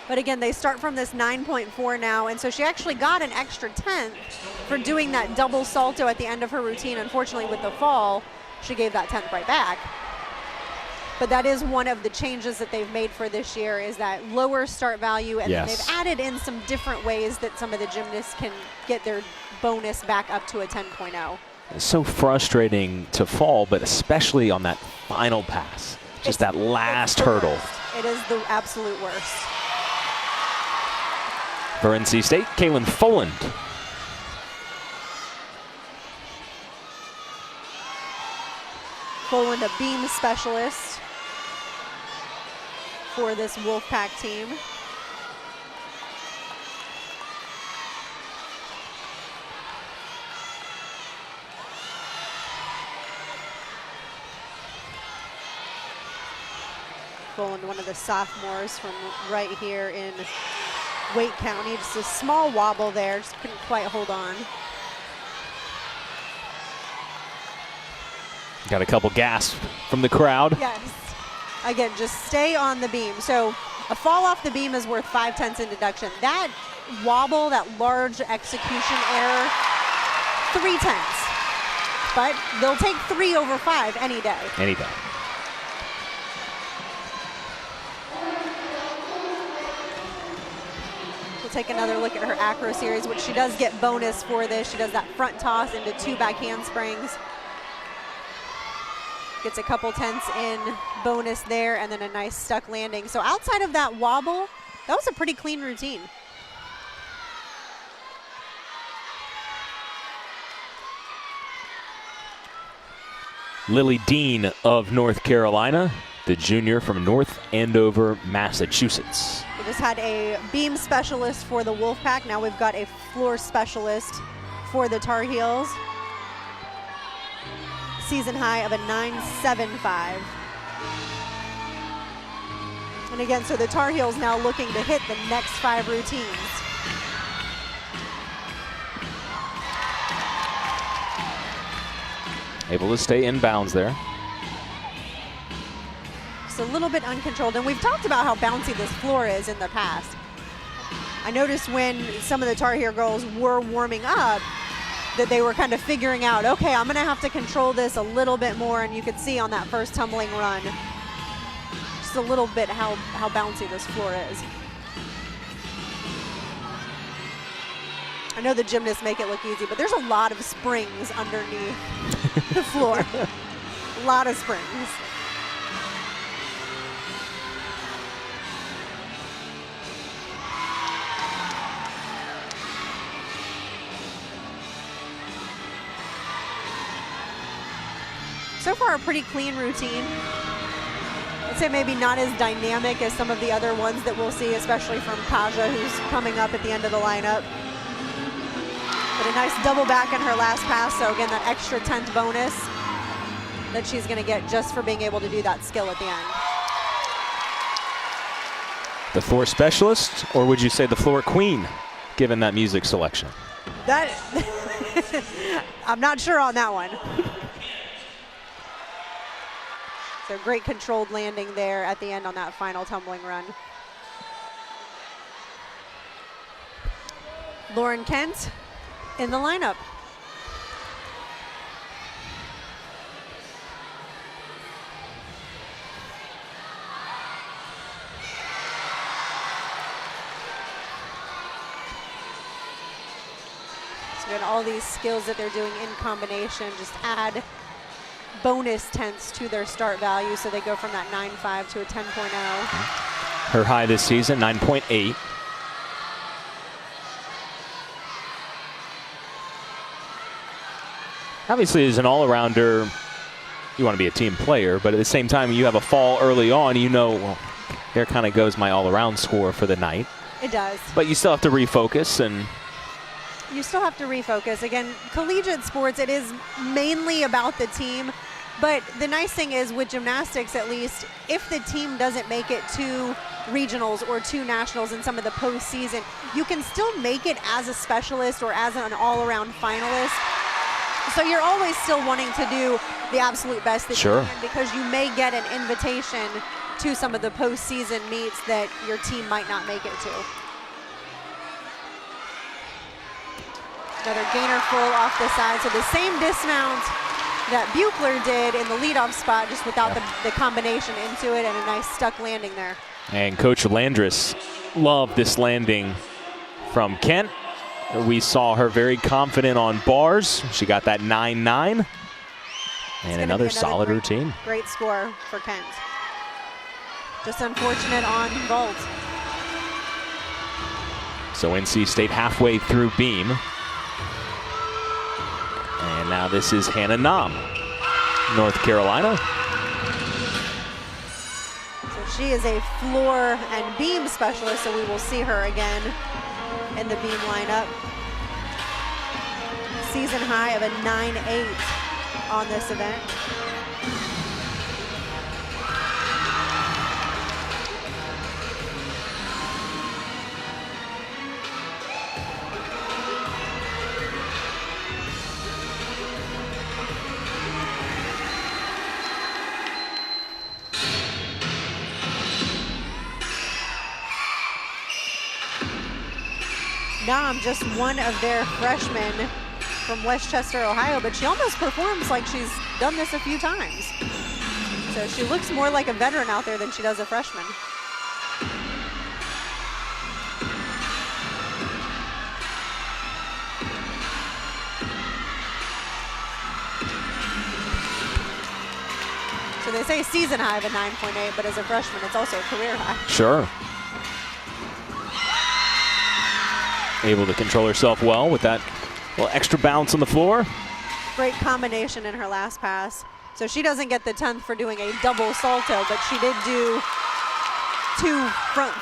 But again, they start from this 9.4 now, and so she actually got an extra 10th for doing that double salto at the end of her routine. Unfortunately, with the fall, she gave that 10th right back. But that is one of the changes that they've made for this year, is that lower start value, and then they've added in some different ways that some of the gymnasts can get their bonus back up to a 10.0. It's so frustrating to fall, but especially on that final pass. Just that last hurdle. It is the absolute worst. For NC State, Kaylin Foland. Foland, a beam specialist for this Wolfpack team. Foland, one of the sophomores from right here in Wake County. Just a small wobble there, just couldn't quite hold on. Got a couple gasps from the crowd. Yes. Again, just stay on the beam. So a fall off the beam is worth 5/10 in deduction. That wobble, that large execution error, 3/10. But they'll take 3 over 5 any day. Any day. We'll take another look at her acro series, which she does get bonus for this. She does that front toss into 2 back handsprings. Gets a couple 10ths in bonus there, and then a nice stuck landing. So outside of that wobble, that was a pretty clean routine. Lily Dean of North Carolina, the junior from North Andover, Massachusetts. We just had a beam specialist for the Wolfpack. Now we've got a floor specialist for the Tar Heels. Season high of a 9.75. And again, so the Tar Heels now looking to hit the next 5 routines. Able to stay in bounds there. Just a little bit uncontrolled. And we've talked about how bouncy this floor is in the past. I noticed when some of the Tar Heel girls were warming up, that they were kind of figuring out, okay, I'm gonna have to control this a little bit more, and you could see on that first tumbling run, just a little bit how bouncy this floor is. I know the gymnasts make it look easy, but there's a lot of springs underneath the floor. A lot of springs. So far, a pretty clean routine. I'd say maybe not as dynamic as some of the other ones that we'll see, especially from Kaja, who's coming up at the end of the lineup. But a nice double back in her last pass, so again, that extra 10th bonus that she's gonna get just for being able to do that skill at the end. The floor specialist, or would you say the floor queen, given that music selection? That, I'm not sure on that one. So great controlled landing there at the end on that final tumbling run. Lauren Kent in the lineup. So again, all these skills that they're doing in combination just add bonus 10ths to their start value, so they go from that 9.5 to a 10.0. Her high this season, 9.8. Obviously, as an all-arounder, you want to be a team player, but at the same time, you have a fall early on, you know, well, there kind of goes my all-around score for the night. It does. But you still have to refocus and. You still have to refocus. Again, collegiate sports, it is mainly about the team. But the nice thing is with gymnastics, at least, if the team doesn't make it to regionals or to nationals in some of the postseason, you can still make it as a specialist or as an all-around finalist. So you're always still wanting to do the absolute best that you can, because you may get an invitation to some of the postseason meets that your team might not make it to. Another gainer full off the side. So the same dismount that Buechler did in the leadoff spot, just without the combination into it, and a nice stuck landing there. And Coach Landris loved this landing from Kent. We saw her very confident on bars. She got that 9-9. And another solid routine. Great score for Kent. Just unfortunate on vault. So NC State halfway through beam. And now this is Hannah Nam, North Carolina. So she is a floor and beam specialist, so we will see her again in the beam lineup. Season high of a 9.8 on this event. Nam, just one of their freshmen from Westchester, Ohio, but she almost performs like she's done this a few times. So she looks more like a veteran out there than she does a freshman. So they say season high of a 9.8, but as a freshman, it's also a career high. Sure. Able to control herself well with that little extra bounce on the floor. Great combination in her last pass. So she doesn't get the 10th for doing a double salto, but she did do two front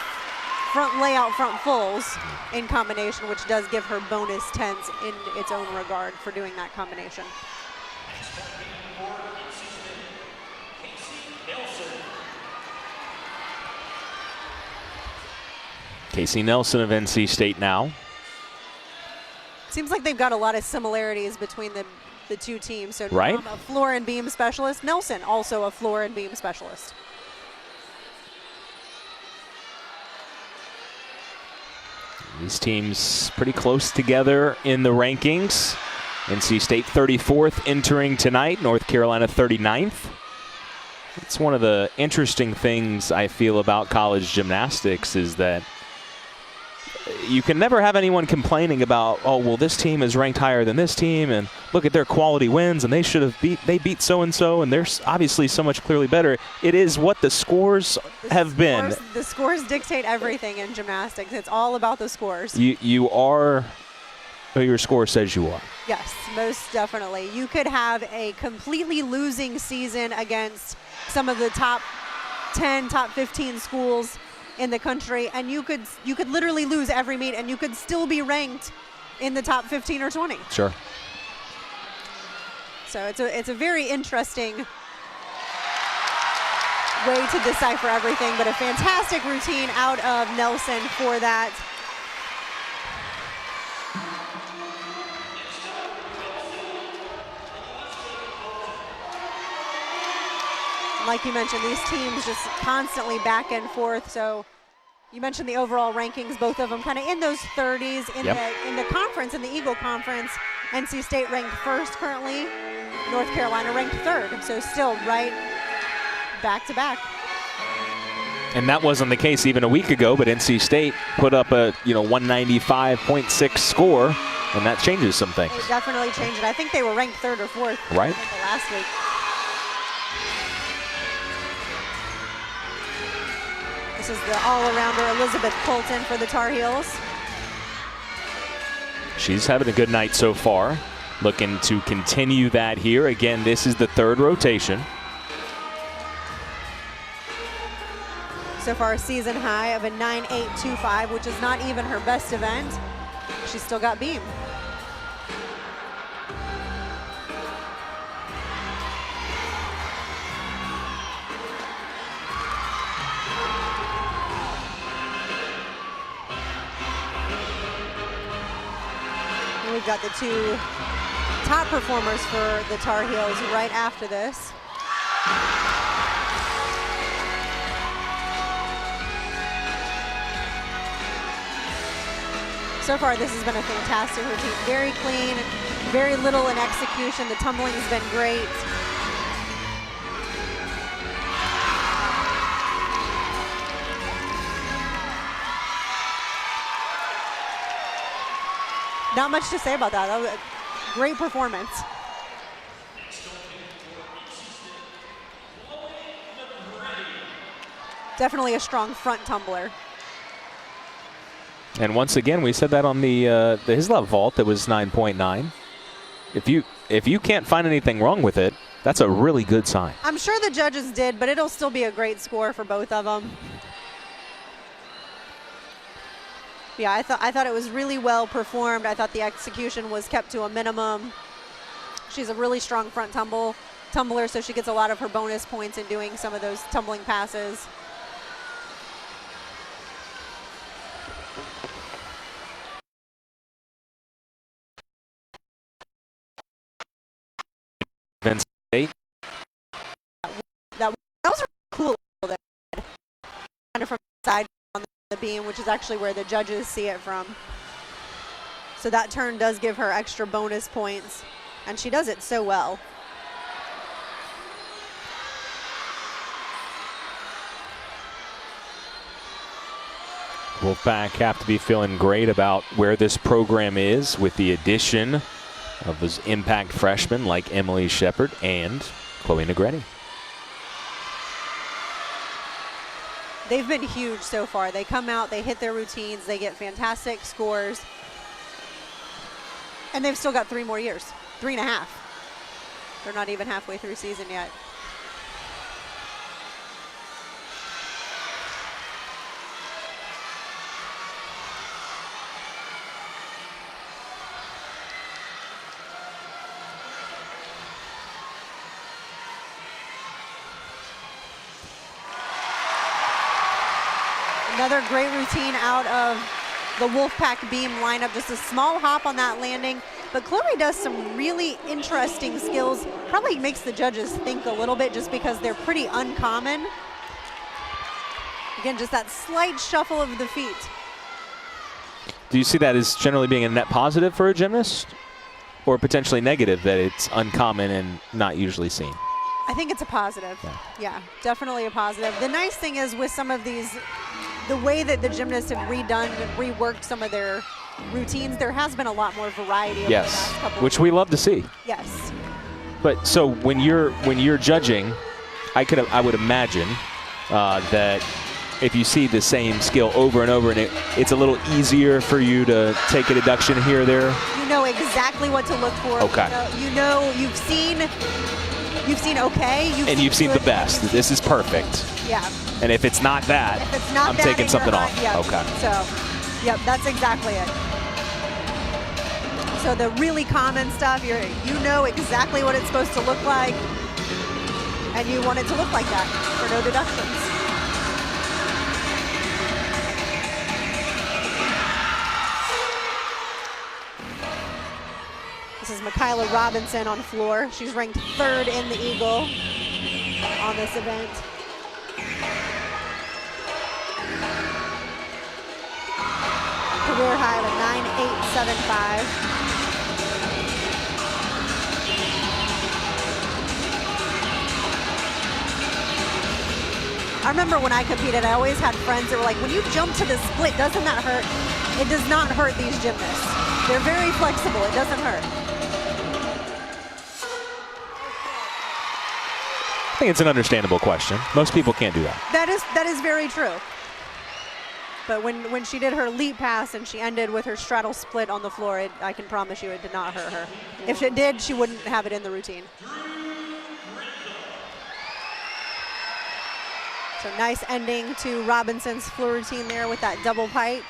layout front fulls in combination, which does give her bonus 10s in its own regard for doing that combination. Casey Nelson of NC State now. Seems like they've got a lot of similarities between the two teams. So right. Nam, a floor and beam specialist. Nelson, also a floor and beam specialist. These teams pretty close together in the rankings. NC State 34th entering tonight, North Carolina 39th. It's one of the interesting things I feel about college gymnastics is that you can never have anyone complaining about, oh, well, this team is ranked higher than this team, and look at their quality wins, and they beat so-and-so, and they're obviously so much clearly better. It is what the scores have been. The scores dictate everything in gymnastics. It's all about the scores. You are who your score says you are. Yes, most definitely. You could have a completely losing season against some of the top 10, top 15 schools in the country, and you could literally lose every meet and you could still be ranked in the top 15 or 20. Sure. So it's a very interesting way to decipher everything, but a fantastic routine out of Nelson for that. Like you mentioned, these teams just constantly back and forth. So you mentioned the overall rankings, both of them kind of in those 30s. In the conference, in the Eagle Conference, NC State ranked first currently, North Carolina ranked third. So still right back to back. And that wasn't the case even a week ago, but NC State put up a 195.6 score, and that changes some things. It definitely changed it. I think they were ranked third or fourth right last week. This is the all-arounder Elizabeth Colton for the Tar Heels. She's having a good night so far. Looking to continue that here. Again, this is the third rotation. So far a season high of a 9.825, which is not even her best event. She's still got beam. And we've got the two top performers for the Tar Heels right after this. So far, this has been a fantastic routine. Very clean, very little in execution. The tumbling has been great. Not much to say about that. That was a great performance. Definitely a strong front tumbler. And once again, we said that on the Hislop vault that was 9.9. If you can't find anything wrong with it, that's a really good sign. I'm sure the judges did, but it'll still be a great score for both of them. Yeah, I thought it was really well performed. I thought the execution was kept to a minimum. She's a really strong front tumbler, so she gets a lot of her bonus points in doing some of those tumbling passes. That was really cool. Kind of from the side on the beam, which is actually where the judges see it from. So that turn does give her extra bonus points, and she does it so well. Wolfpack have to be feeling great about where this program is with the addition of those impact freshmen like Emily Shepard and Chloe Negretti. They've been huge so far. They come out, they hit their routines, they get fantastic scores, and they've still got 3 more years, 3.5. They're not even halfway through season yet. Another great routine out of the Wolfpack beam lineup. Just a small hop on that landing. But Chloe does some really interesting skills. Probably makes the judges think a little bit just because they're pretty uncommon. Again, just that slight shuffle of the feet. Do you see that as generally being a net positive for a gymnast, or potentially negative that it's uncommon and not usually seen? I think it's a positive. Yeah, definitely a positive. The nice thing is with some of these, the way that the gymnasts have redone and reworked some of their routines, there has been a lot more variety over the last couple which we love to see. Yes. But so when you're judging, I would imagine that if you see the same skill over and over, and it's a little easier for you to take a deduction here or there. You know exactly what to look for. Okay. You know you've seen okay. You've seen the best. This is perfect. Yeah. And if it's not that, I'm taking something off. Yep. Okay. So, yep, that's exactly it. So the really common stuff, you know exactly what it's supposed to look like, and you want it to look like that for no deductions. This is Michaela Robinson on floor. She's ranked 3rd in the Eagle on this event. Career high of a 9.875. I remember when I competed, I always had friends that were like, when you jump to the split, doesn't that hurt? It does not hurt these gymnasts. They're very flexible. It doesn't hurt. I think it's an understandable question. Most people can't do that. That is very true. But when she did her leap pass and she ended with her straddle split on the floor, I can promise you it did not hurt her. If it did, she wouldn't have it in the routine. So nice ending to Robinson's floor routine there with that double pike.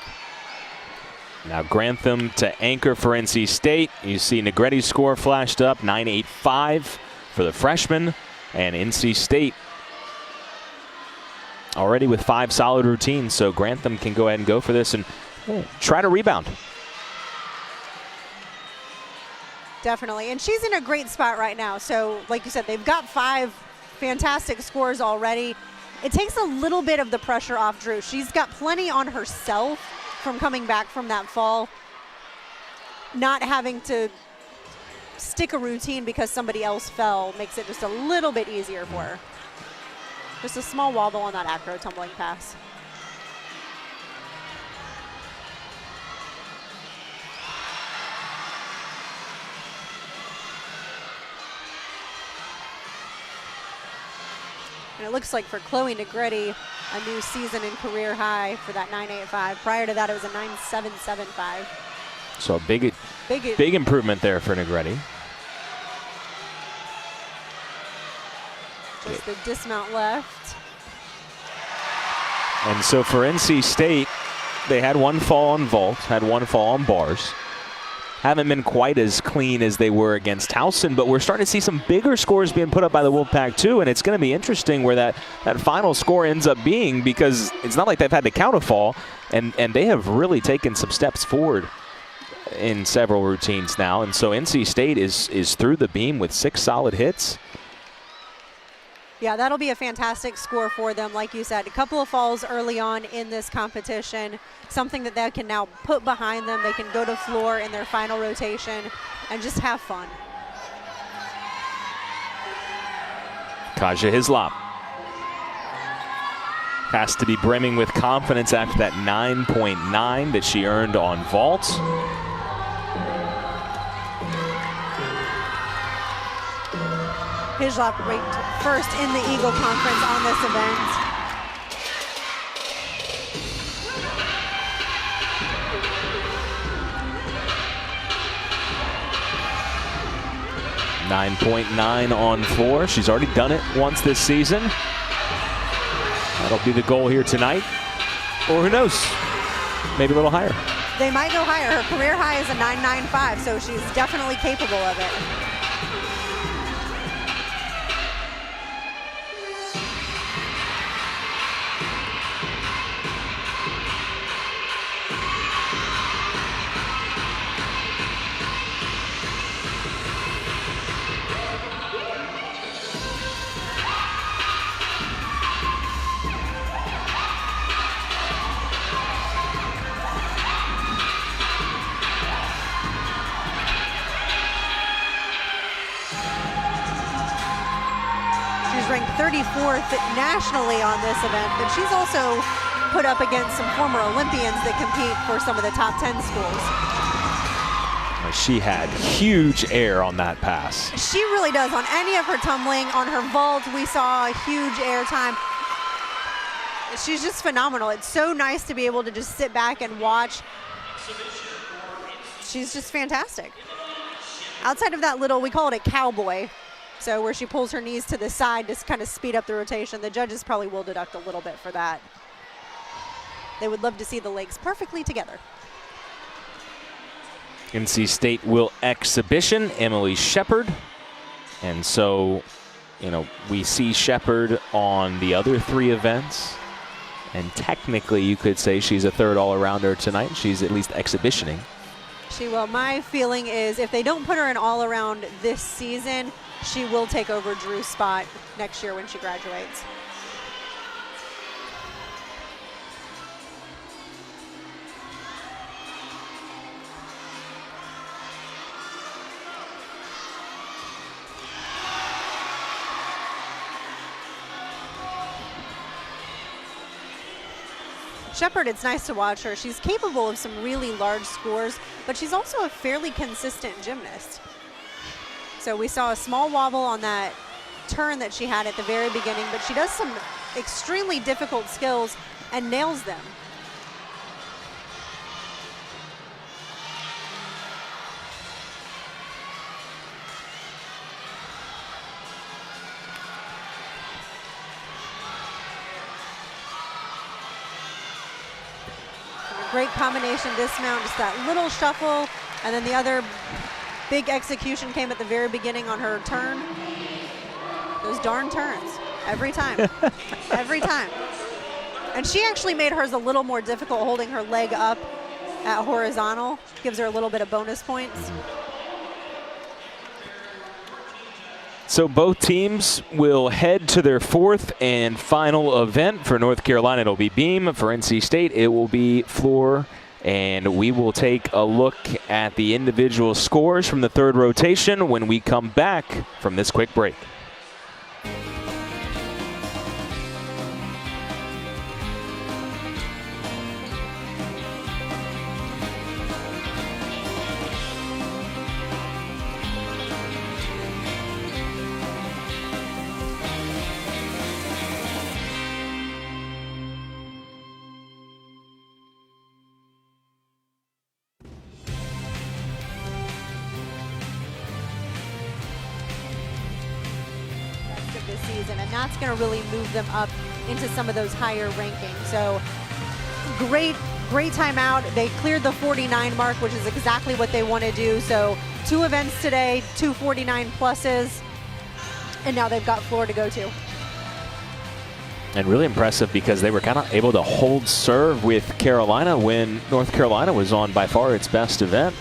Now Grantham to anchor for NC State. You see Negretti's score flashed up, 9.85 for the freshman. And NC State already with 5 solid routines, so Grantham can go ahead and go for this and try to rebound. Definitely, and she's in a great spot right now. So like you said, they've got 5 fantastic scores already. It takes a little bit of the pressure off Drew. She's got plenty on herself from coming back from that fall, not having to stick a routine because somebody else fell makes it just a little bit easier for her. Just a small wobble on that acro tumbling pass. And it looks like for Chloe Negretti, a new season in career high for that 9.85. Prior to that, it was a 9.775. So a big improvement there for Negretti. Just the dismount left. And so for NC State, they had 1 fall on vault, had 1 fall on bars. Haven't been quite as clean as they were against Towson, but we're starting to see some bigger scores being put up by the Wolfpack too, and it's going to be interesting where that final score ends up being, because it's not like they've had to count a fall, and they have really taken some steps forward in several routines now. And so NC State is through the beam with 6 solid hits. Yeah, that'll be a fantastic score for them. Like you said, a couple of falls early on in this competition, something that they can now put behind them. They can go to floor in their final rotation and just have fun. Kaja Hislop has to be brimming with confidence after that 9.9 that she earned on vault. Hislop ranked first in the Eagle Conference on this event. .9 on 4. She's already done it once this season. That'll be the goal here tonight. Or who knows, maybe a little higher. They might go higher. Her career high is a 9.95, so she's definitely capable of it. Ranked 34th nationally on this event, but she's also put up against some former Olympians that compete for some of the top 10 schools. She had huge air on that pass. She really does. On any of her tumbling, on her vault, we saw a huge air time. She's just phenomenal. It's so nice to be able to just sit back and watch. She's just fantastic. Outside of that little, we call it a cowboy, so where she pulls her knees to the side to kind of speed up the rotation. The judges probably will deduct a little bit for that. They would love to see the legs perfectly together. NC State will exhibition Emily Shepard. And so, you know, we see Shepard on the other 3 events. And technically, you could say she's a 3rd all-arounder tonight. She's at least exhibitioning. She will. My feeling is if they don't put her in all-around this season, she will take over Drew's spot next year when she graduates. Shepard, it's nice to watch her. She's capable of some really large scores, but she's also a fairly consistent gymnast. So we saw a small wobble on that turn that she had at the very beginning, but she does some extremely difficult skills and nails them. Great combination dismount, just that little shuffle, and then the other big execution came at the very beginning on her turn. Those darn turns, every time, every time. And she actually made hers a little more difficult, holding her leg up at horizontal. Gives her a little bit of bonus points. So both teams will head to their fourth and final event. For North Carolina, it'll be beam. For NC State, it will be floor. And we will take a look at the individual scores from the third rotation when we come back from this quick break. This season, and that's going to really move them up into some of those higher rankings. So great timeout. They cleared the 49 mark, which is exactly what they want to do. So 2 events today, 2 49 pluses, and now they've got floor to go to. And really impressive because they were kind of able to hold serve with Carolina when North Carolina was on by far its best event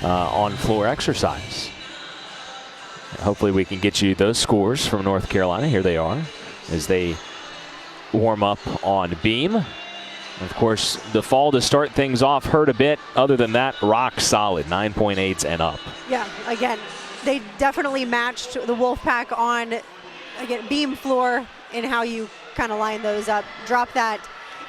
on floor exercise. Hopefully we can get you those scores from North Carolina. Here they are as they warm up on beam. Of course, the fall to start things off hurt a bit. Other than that, rock solid, 9.8s and up. Yeah, again, they definitely matched the Wolfpack on, again, beam floor in how you kind of line those up. Drop that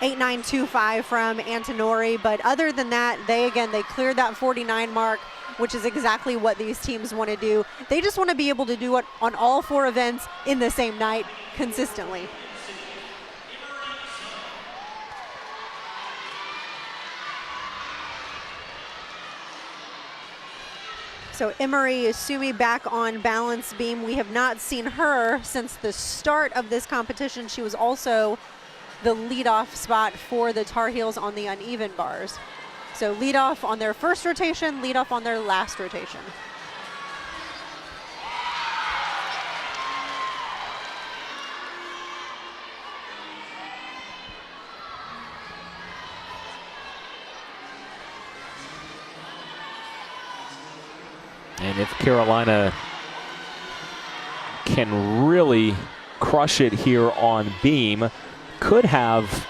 8.925 from Antonori, but other than that, they cleared that 49 mark, which is exactly what these teams want to do. They just want to be able to do it on all 4 events in the same night consistently. So Emery Isumi back on balance beam. We have not seen her since the start of this competition. She was also the leadoff spot for the Tar Heels on the uneven bars. So lead off on their first rotation, lead off on their last rotation. And if Carolina can really crush it here on beam, could have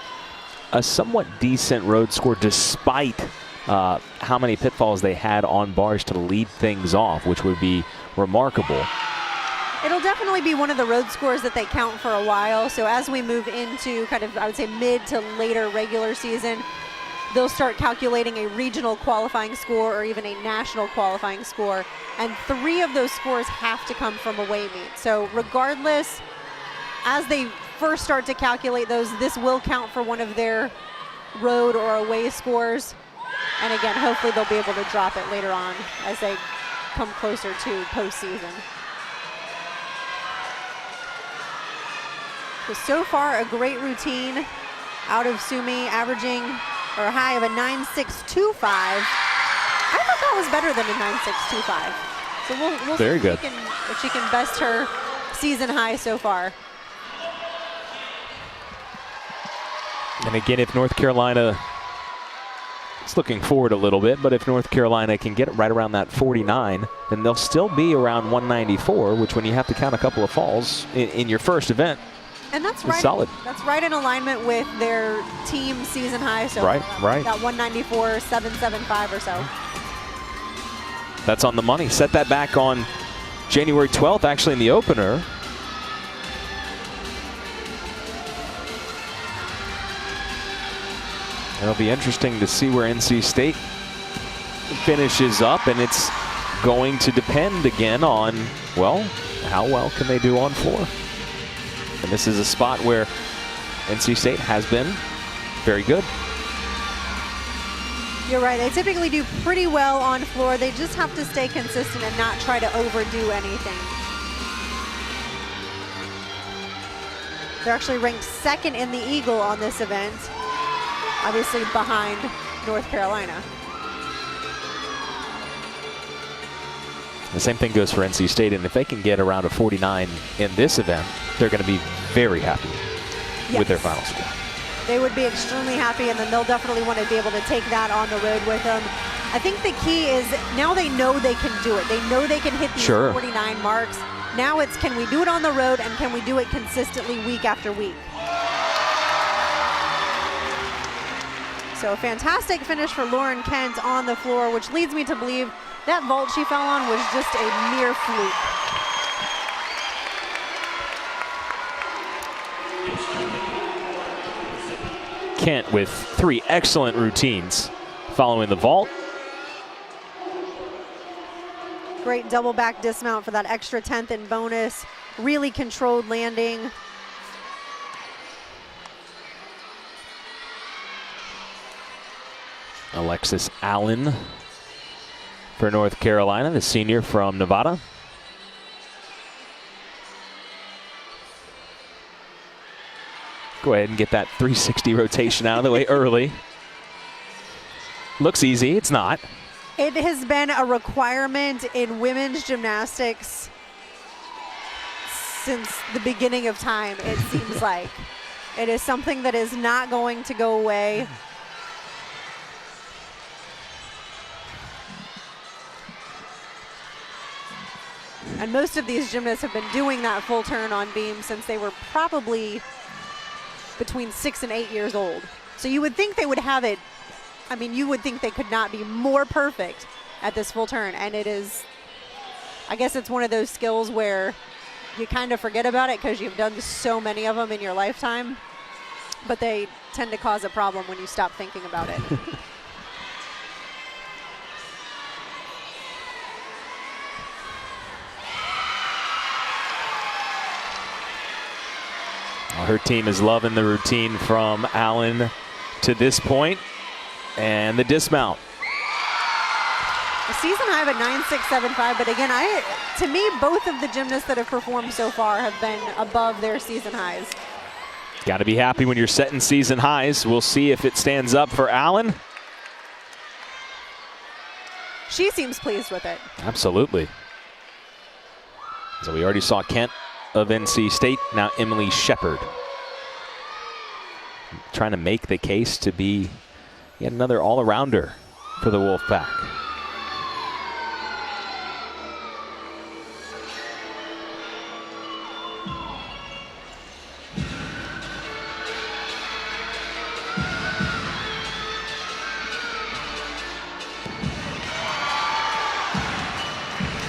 a somewhat decent road score despite how many pitfalls they had on bars to lead things off, which would be remarkable. It'll definitely be one of the road scores that they count for a while. So as we move into kind of, I would say, mid to later regular season, they'll start calculating a regional qualifying score or even a national qualifying score. And 3 of those scores have to come from away meets. So regardless, as they first start to calculate those, this will count for one of their road or away scores. And again, hopefully they'll be able to drop it later on as they come closer to postseason. So far, a great routine out of Sumi, averaging or a high of a 9.625. I thought that was better than a 9.625. So we'll Very see good. If she can best her season high so far. And again, if North Carolina, it's looking forward a little bit, but if North Carolina can get it right around that 49, then they'll still be around 194, which when you have to count a couple of falls in your first event, and that's is right. solid. That's right in alignment with their team season high. So right. That 194.775 or so. That's on the money. Set that back on January 12th, actually in the opener. It'll be interesting to see where NC State finishes up, and it's going to depend again on, well, how well can they do on floor? And this is a spot where NC State has been very good. You're right. They typically do pretty well on floor. They just have to stay consistent and not try to overdo anything. They're actually ranked 2nd in the Eagle on this event, obviously behind North Carolina. The same thing goes for NC State, and if they can get around a 49 in this event, they're going to be very happy with their final score. They would be extremely happy, and then they'll definitely want to be able to take that on the road with them. I think the key is now they know they can do it. They know they can hit these 49 marks. Now it's, can we do it on the road, and can we do it consistently week after week? So a fantastic finish for Lauren Kent on the floor, which leads me to believe that vault she fell on was just a mere fluke. Kent with 3 excellent routines following the vault. Great double back dismount for that extra 10th in bonus. Really controlled landing. Alexis Allen for North Carolina, the senior from Nevada. Go ahead and get that 360 rotation out of the way early. Looks easy, it's not. It has been a requirement in women's gymnastics since the beginning of time, it seems like. It is something that is not going to go away. And most of these gymnasts have been doing that full turn on beam since they were probably between 6 and 8 years old. So you would think they would have it, I mean, you would think they could not be more perfect at this full turn. And it is, I guess it's one of those skills where you kind of forget about it because you've done so many of them in your lifetime, but they tend to cause a problem when you stop thinking about it. Her team is loving the routine from Allen to this point, and the dismount. A season high of a 9.675, but again, to me, both of the gymnasts that have performed so far have been above their season highs. Got to be happy when you're setting season highs. We'll see if it stands up for Allen. She seems pleased with it. Absolutely. So we already saw Kent of NC State, now Emily Shepard. Trying to make the case to be yet another all-arounder for the Wolfpack.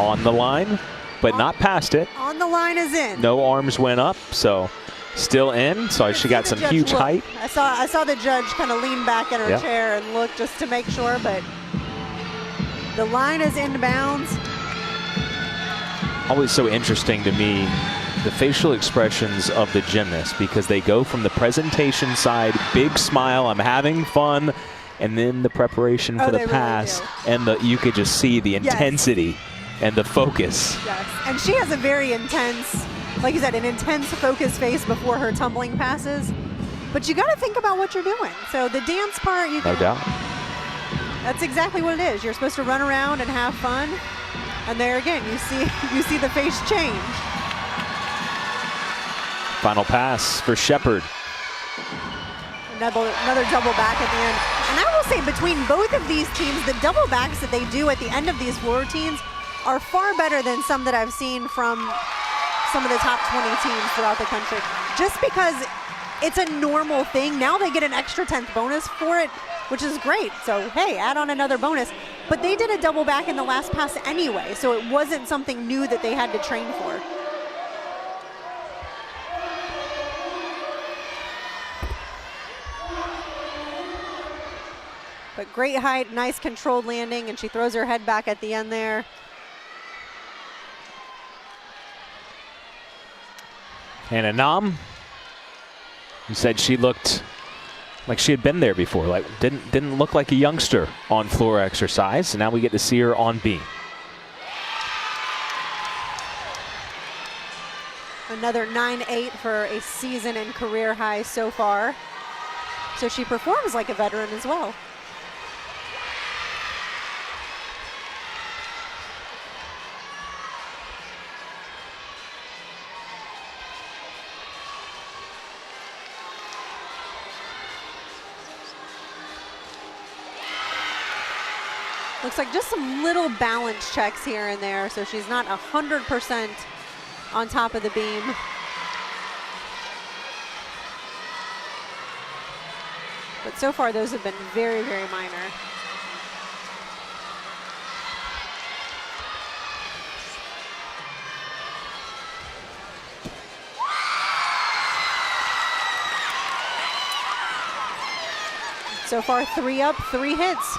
On the line, but not past it. On the line is in. No arms went up, so still in. So she got some huge height. I saw the judge kind of lean back in her chair and look just to make sure, but the line is inbounds. Always so interesting to me, the facial expressions of the gymnasts, because they go from the presentation side, big smile, I'm having fun, and then the preparation for the pass, really and you could just see the intensity and the focus. Yes, and she has a very intense, like you said, an intense focus face before her tumbling passes. But you got to think about what you're doing. So the dance part, no doubt. That's exactly what it is. You're supposed to run around and have fun. And there again, you see the face change. Final pass for Shepard. Another double back at the end. And I will say, between both of these teams, the double backs that they do at the end of these floor routines are far better than some that I've seen from some of the top 20 teams throughout the country. Just because it's a normal thing. Now they get an extra 10th bonus for it, which is great. So, hey, add on another bonus. But they did a double back in the last pass anyway, so it wasn't something new that they had to train for. But great height, nice controlled landing, and she throws her head back at the end there. And Anam, who said she looked like she had been there before, like didn't look like a youngster on floor exercise. And now we get to see her on beam. Another 9.8 for a season and career high so far. So she performs like a veteran as well. Looks like just some little balance checks here and there, so she's not 100% on top of the beam. But so far, those have been very, very minor. So far, 3 up, 3 hits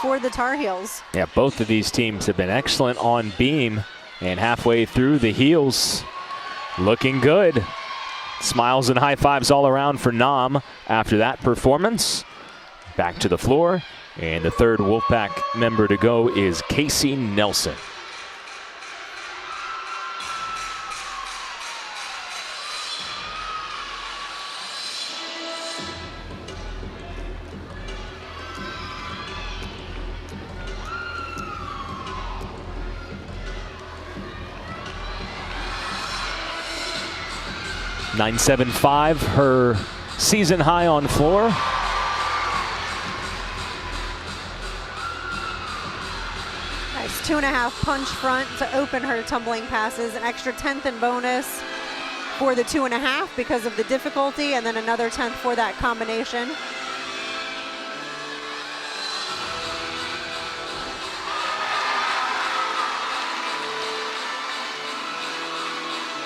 for the Tar Heels. Yeah, both of these teams have been excellent on beam, and halfway through, the Heels looking good. Smiles and high fives all around for Nam after that performance. Back to the floor, and the third Wolfpack member to go is Casey Nelson. .975, her season high on floor. Nice 2.5 punch front to open her tumbling passes. An extra 10th in bonus for the 2.5 because of the difficulty, and then another 10th for that combination.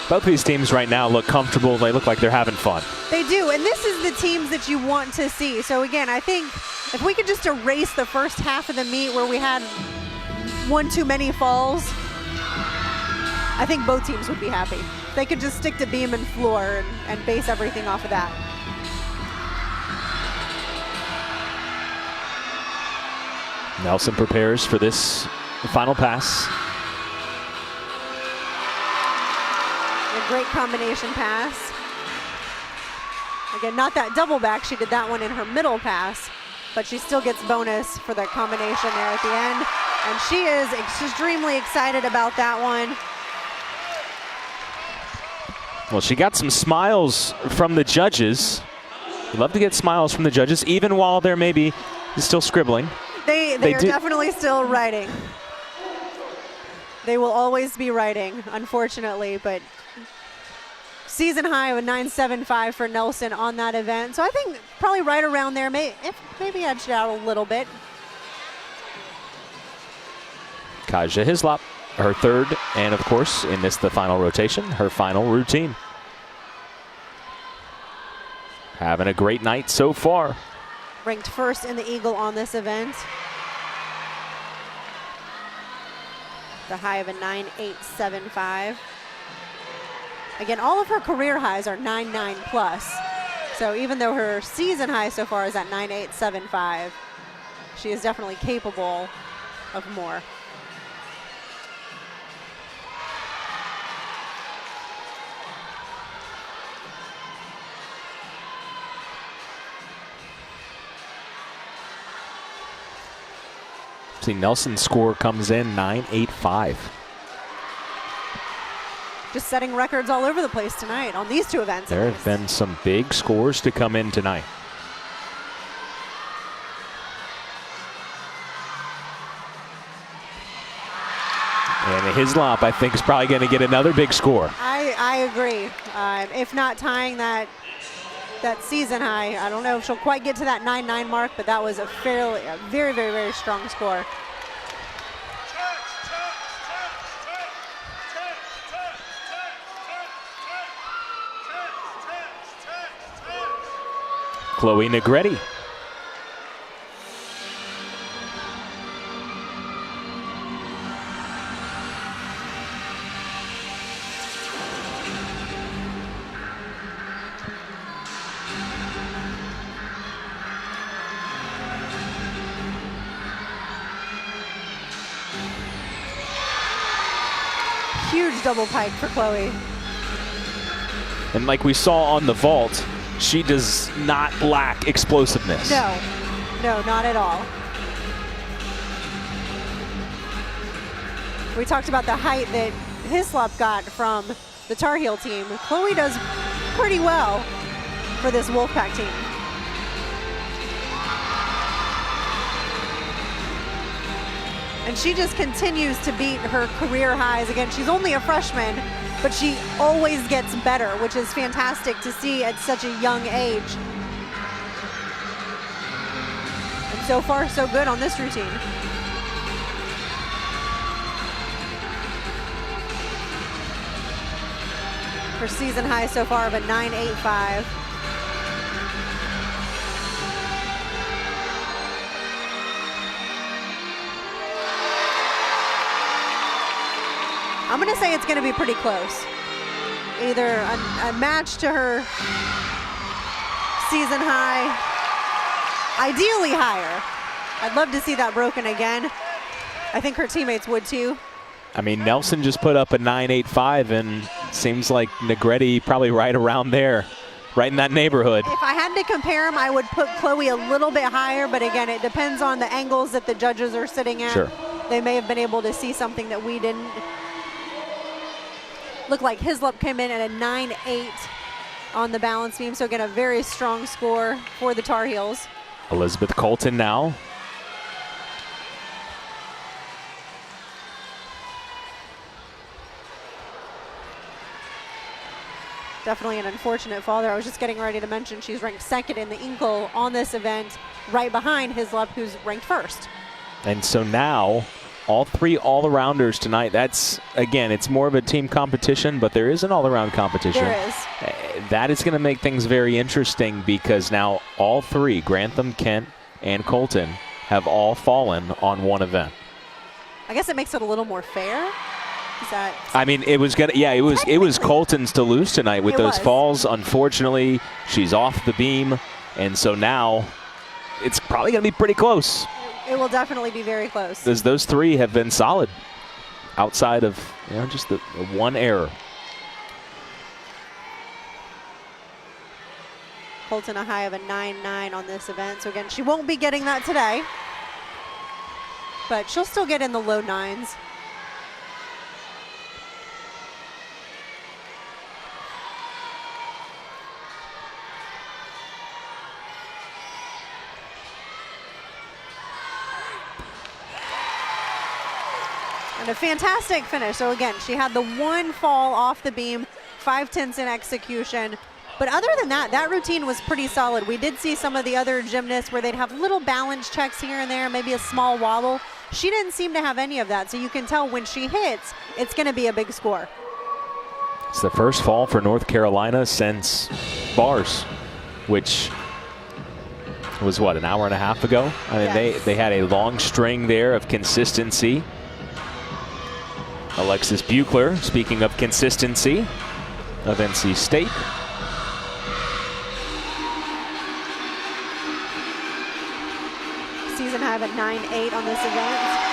Both of these teams right now look comfortable. They look like they're having fun. They do, and this is the teams that you want to see. So again, I think if we could just erase the first half of the meet where we had one too many falls, I think both teams would be happy. They could just stick to beam and floor and base everything off of that. Nelson prepares for this final pass. Great combination pass. Again, not that double back. She did that one in her middle pass, but she still gets bonus for the combination there at the end. And she is extremely excited about that one. Well, she got some smiles from the judges. We love to get smiles from the judges, even while they're maybe still scribbling. They are definitely still writing. They will always be writing, unfortunately, but season high of a 975 for Nelson on that event. So I think probably right around there, maybe edged out a little bit. Kaja Hislop, her third, and of course, in this, the final rotation, her final routine. Having a great night so far. Ranked first in the Eagle on this event. The high of a 9875. Again, all of her career highs are 9.9 plus. So even though her season high so far is at 9.875, she is definitely capable of more. See, Nelson's score comes in 9.85. Just setting records all over the place tonight on these two events. There have been some big scores to come in tonight. And Hislop, I think, is probably going to get another big score. I agree. If not tying that season high, I don't know if she'll quite get to that 9.9 mark, but that was a very, very, very strong score. Chloe Negretti. Huge double pike for Chloe. And like we saw on the vault, she does not lack explosiveness. No, not at all. We talked about the height that Hislop got from the Tar Heel team. Chloe does pretty well for this Wolfpack team. And she just continues to beat her career highs. Again, she's only a freshman, but she always gets better, which is fantastic to see at such a young age. And so far, so good on this routine. Her season high so far of a 9.85. I'm gonna say it's gonna be pretty close. Either a match to her season high, ideally higher. I'd love to see that broken again. I think her teammates would too. I mean, Nelson just put up a 9.85, and seems like Negretti probably right around there, right in that neighborhood. If I had to compare them, I would put Chloe a little bit higher, but again, it depends on the angles that the judges are sitting at. Sure. They may have been able to see something that we didn't. Looked like Hislop came in at a 9.8 on the balance beam, so again, a very strong score for the Tar Heels. Elizabeth Colton now. Definitely an unfortunate fall there. I was just getting ready to mention she's ranked second in the Inkle on this event, right behind Hislop, who's ranked first. And so now, all three all-arounders tonight. That's, again, it's more of a team competition, but there is an all-around competition. There is. That is going to make things very interesting, because now all three, Grantham, Kent, and Colton, have all fallen on one event. I guess it makes it a little more fair. Is that? I mean, it was gonna. Yeah, it was Colton's to lose tonight with those falls. Unfortunately, she's off the beam, and so now it's probably gonna be pretty close. It will definitely be very close. Those three have been solid, outside of just the one error. Colton a high of a 9.9 on this event, so again, she won't be getting that today, but she'll still get in the low 9s. And a fantastic finish. So again, she had the one fall off the beam, 5/10 in execution. But other than that, that routine was pretty solid. We did see some of the other gymnasts where they'd have little balance checks here and there, maybe a small wobble. She didn't seem to have any of that. So you can tell when she hits, it's going to be a big score. It's the first fall for North Carolina since bars, which was what, an hour and a half ago? I mean, yes. they had a long string there of consistency. Alexis Buechler, speaking of consistency, of NC State. Season high of a 9.8 on this event.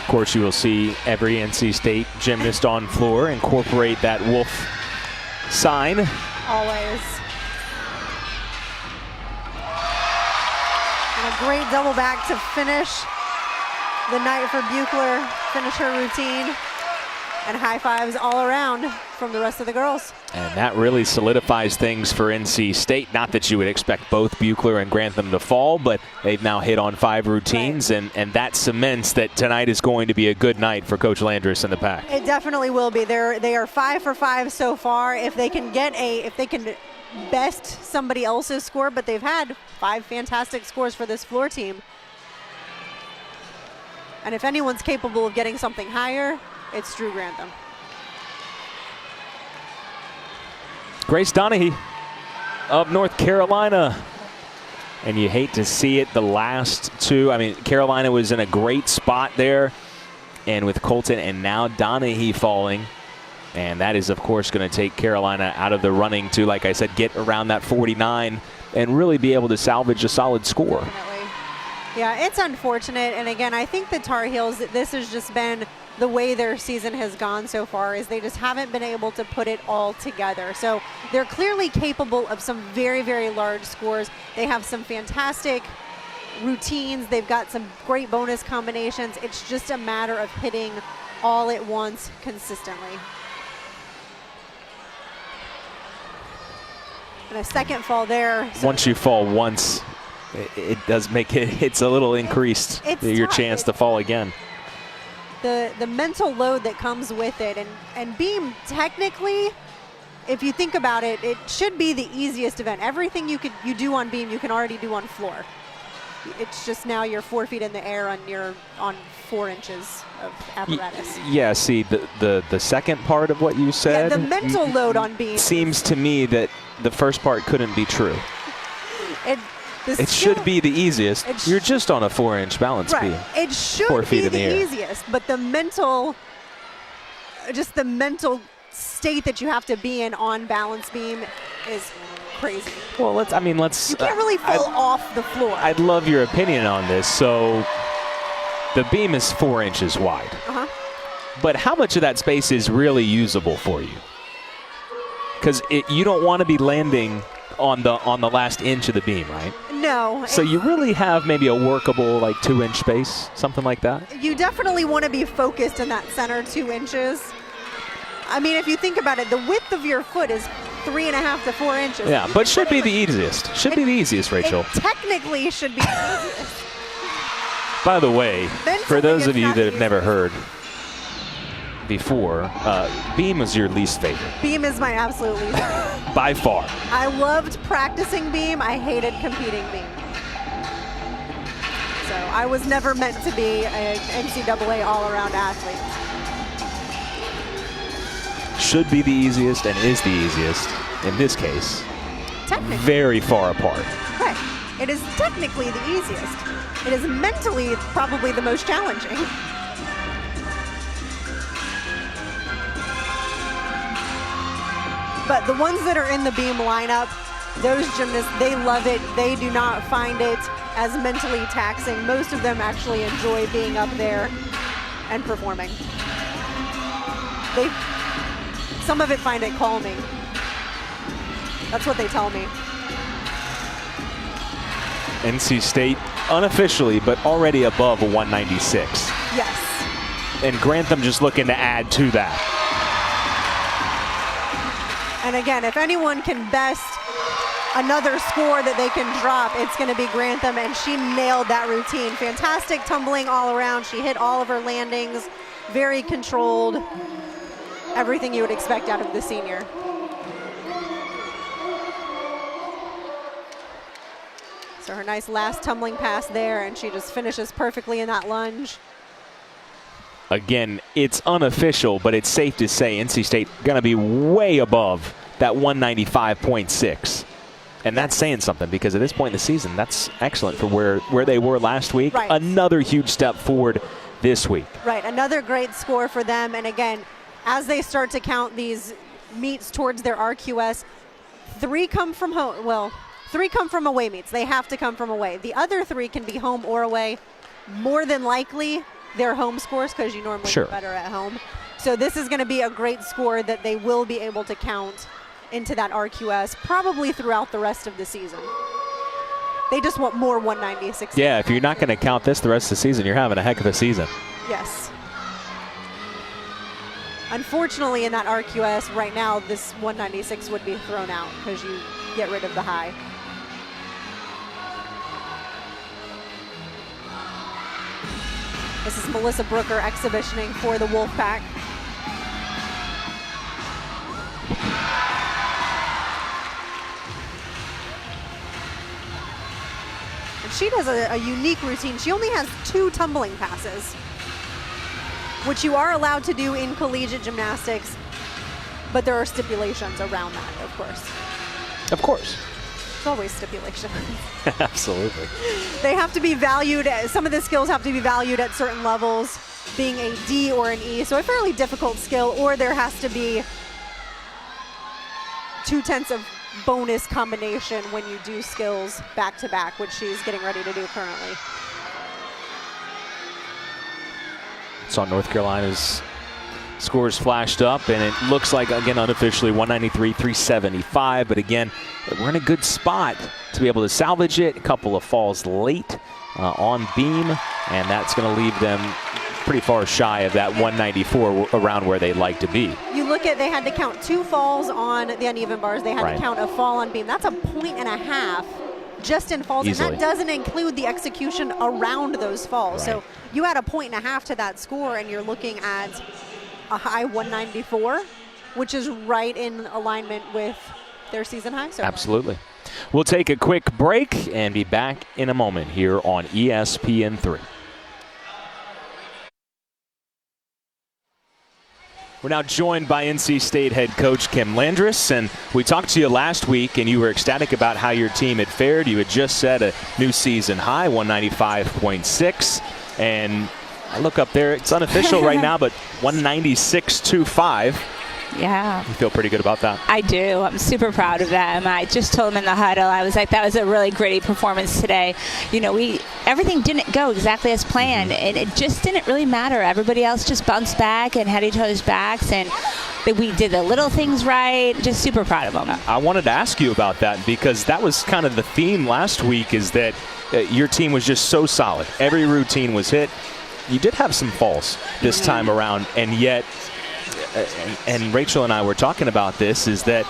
Of course, you will see every NC State gymnast on floor incorporate that wolf sign. Always. And a great double back to finish the night for Buechler, finish her routine, and high fives all around from the rest of the girls. And that really solidifies things for NC State. Not that you would expect both Buechler and Grantham to fall, but they've now hit on 5 routines, right. and that cements that tonight is going to be a good night for Coach Landris and the pack. It definitely will be. They are 5 for 5 so far. If they can best somebody else's score, but they've had 5 fantastic scores for this floor team. And if anyone's capable of getting something higher, it's Drew Grantham. Grace Donahue of North Carolina. And you hate to see it the last two. I mean, Carolina was in a great spot there. And with Colton and now Donahue falling. And that is, of course, going to take Carolina out of the running to, like I said, get around that 49 and really be able to salvage a solid score. Definitely. Yeah, it's unfortunate. And again, I think the Tar Heels, this has just been the way their season has gone so far, is they just haven't been able to put it all together. So they're clearly capable of some very, very large scores. They have some fantastic routines. They've got some great bonus combinations. It's just a matter of hitting all at once consistently. And a second fall there. So once you fall once, it does make it's a little increased, your tough. chance to fall again. The mental load that comes with it, and beam, technically, if you think about it, it should be the easiest event. Everything you do on beam, you can already do on floor. It's just now you're 4 feet in the air on 4 inches of apparatus. Yeah, see, the second part of what you said, yeah, the mental load on beam seems to me that the first part couldn't be true. It should be the easiest. You're just on a 4-inch balance beam. It should 4 feet be in the air. easiest, but the mental state that you have to be in on balance beam is crazy. Well, let's. You can't really fall off the floor. I'd love your opinion on this. So, the beam is 4 inches wide. But how much of that space is really usable for you? Because you don't want to be landing on the last inch of the beam, right? No. So you really have maybe a workable 2-inch space, something like that? You definitely want to be focused in that center 2 inches. I mean, if you think about it, the width of your foot is 3.5 to 4 inches. Yeah, but should be the easiest. Should be the easiest, Rachel. It technically should be the easiest. By the way, for those of you that have never heard before, beam is your least favorite. Beam is my absolute least favorite. By far. I loved practicing beam. I hated competing beam. So I was never meant to be an NCAA all-around athlete. Should be the easiest and is the easiest in this case. Technically. Very far apart. Right. It is technically the easiest. It is mentally probably the most challenging. But the ones that are in the beam lineup, those gymnasts, they love it. They do not find it as mentally taxing. Most of them actually enjoy being up there and performing. Some of it find it calming. That's what they tell me. NC State unofficially, but already above a 196. Yes. And Grantham just looking to add to that. And again, if anyone can best another score that they can drop, it's going to be Grantham, and she nailed that routine. Fantastic tumbling all around. She hit all of her landings, very controlled, everything you would expect out of the senior. So her nice last tumbling pass there, and she just finishes perfectly in that lunge. Again, it's unofficial, but it's safe to say NC State going to be way above that 195.6. And that's saying something, because at this point in the season, that's excellent for where they were last week. Right. Another huge step forward this week. Right, another great score for them. And again, as they start to count these meets towards their RQS, 3 come from home. Well, 3 come from away meets. They have to come from away. The other 3 can be home or away. More than likely, their home scores, because you normally do better at home. So this is going to be a great score that they will be able to count into that RQS probably throughout the rest of the season. They just want more 196. Yeah, if you're not going to count this the rest of the season, you're having a heck of a season. Yes. Unfortunately, in that RQS right now, this 196 would be thrown out because you get rid of the high. This is Melissa Brooker exhibitioning for the Wolfpack. And she does a unique routine. She only has 2 tumbling passes, which you are allowed to do in collegiate gymnastics, but there are stipulations around that, of course. Of course. There's always stipulations. Absolutely. They have to be valued. Some of the skills have to be valued at certain levels, being a D or an E. So a fairly difficult skill, or there has to be 2/10 of bonus combination when you do skills back to back, which she's getting ready to do currently. Saw North Carolina's scores flashed up, and it looks like, again, unofficially 193-375. But again, we're in a good spot to be able to salvage it. A couple of falls late on beam, and that's going to leave them pretty far shy of that 194, around where they'd like to be. You look at, they had to count 2 falls on the uneven bars. They had to count a fall on beam. That's a 1.5 just in falls, Easily. and that doesn't include the execution around those falls. Right. So you add a 1.5 to that score, and you're looking at a high 194, which is right in alignment with their season high. So absolutely. We'll take a quick break and be back in a moment here on ESPN3. We're now joined by NC State head coach Kim Landris, and we talked to you last week, and you were ecstatic about how your team had fared. You had just set a new season high, 195.6, and I look up there, it's unofficial right now, but 196.25. Yeah. You feel pretty good about that? I do. I'm super proud of them. I just told them in the huddle, I was like, that was a really gritty performance today. You know, everything didn't go exactly as planned, and it just didn't really matter. Everybody else just bounced back and had each other's backs, and we did the little things right. Just super proud of them. I wanted to ask you about that, because that was kind of the theme last week, is that your team was just so solid. Every routine was hit. You did have some falls this time around, and yet, and Rachel and I were talking about this, is that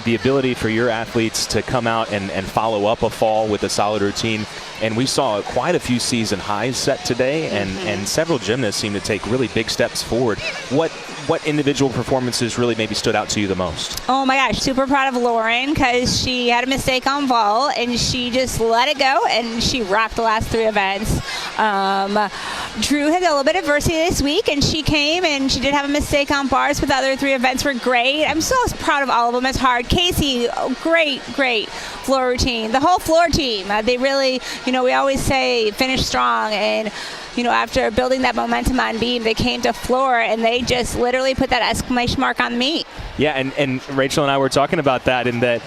the ability for your athletes to come out and follow up a fall with a solid routine, and we saw quite a few season highs set today, and several gymnasts seem to take really big steps forward. What individual performances really maybe stood out to you the most? Oh my gosh, super proud of Lauren, because she had a mistake on vault and she just let it go, and she rocked the last 3 events. Drew had a little bit of adversity this week, and she came and she did have a mistake on bars, but the other 3 events were great. I'm so proud of all of them. It's hard. Casey, great floor routine. The whole floor team, they really, you know, we always say finish strong, and you know, after building that momentum on beam, they came to floor and they just literally put that exclamation mark on the meet. Yeah, and Rachel and I were talking about that, in that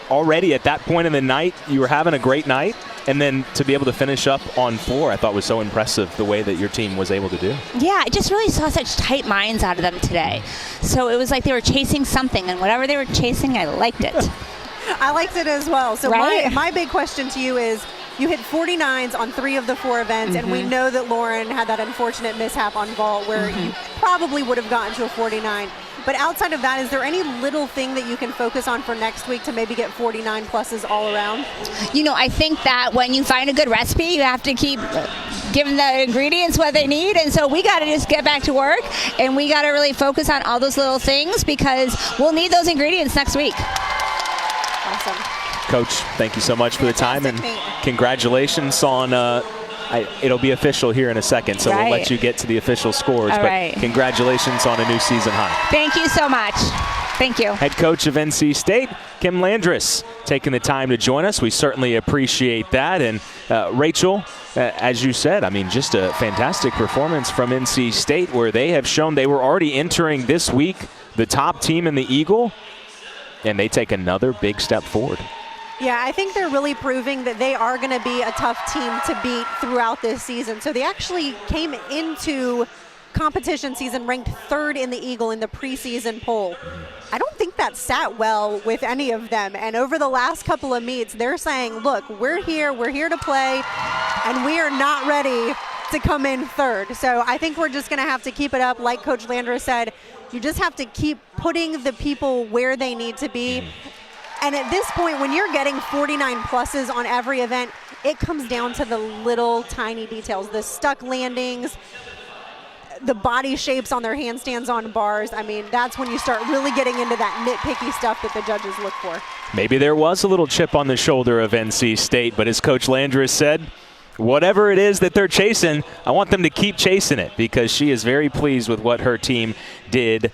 already at that point in the night, you were having a great night, and then to be able to finish up on floor, I thought was so impressive, the way that your team was able to do. Yeah, I just really saw such tight minds out of them today. So it was like they were chasing something, and whatever they were chasing, I liked it. I liked it as well. So right? my big question to you is, you hit 49s on 3 of the 4 events, and we know that Lauren had that unfortunate mishap on vault where you probably would have gotten to a 49. But outside of that, is there any little thing that you can focus on for next week to maybe get 49 pluses all around? You know, I think that when you find a good recipe, you have to keep giving the ingredients what they need. And so we got to just get back to work, and we got to really focus on all those little things, because we'll need those ingredients next week. Awesome. Coach, thank you so much for the time, and congratulations on it'll be official here in a second, so we'll let you get to the official scores. But congratulations on a new season high. Thank you so much. Thank you. Head coach of NC State, Kim Landris, taking the time to join us. We certainly appreciate that. And Rachel, as you said, I mean, just a fantastic performance from NC State, where they have shown they were already entering this week the top team in the Eagle, and they take another big step forward. Yeah, I think they're really proving that they are going to be a tough team to beat throughout this season. So they actually came into competition season ranked 3rd in the Eagle in the preseason poll. I don't think that sat well with any of them. And over the last couple of meets, they're saying, look, we're here to play, and we are not ready to come in 3rd. So I think we're just going to have to keep it up. Like Coach Landra said, you just have to keep putting the people where they need to be. And at this point, when you're getting 49 pluses on every event, it comes down to the little tiny details, the stuck landings, the body shapes on their handstands on bars. I mean, that's when you start really getting into that nitpicky stuff that the judges look for. Maybe there was a little chip on the shoulder of NC State, but as Coach Landris said, whatever it is that they're chasing, I want them to keep chasing it, because she is very pleased with what her team did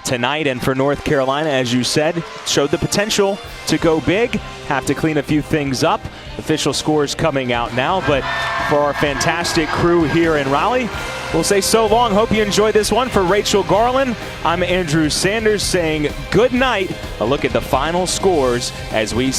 tonight. And for North Carolina, as you said, showed the potential to go big. Have to clean a few things up. Official scores coming out now. But for our fantastic crew here in Raleigh, we'll say so long. Hope you enjoyed this one. For Rachel Garland, I'm Andrew Sanders saying good night. A look at the final scores as we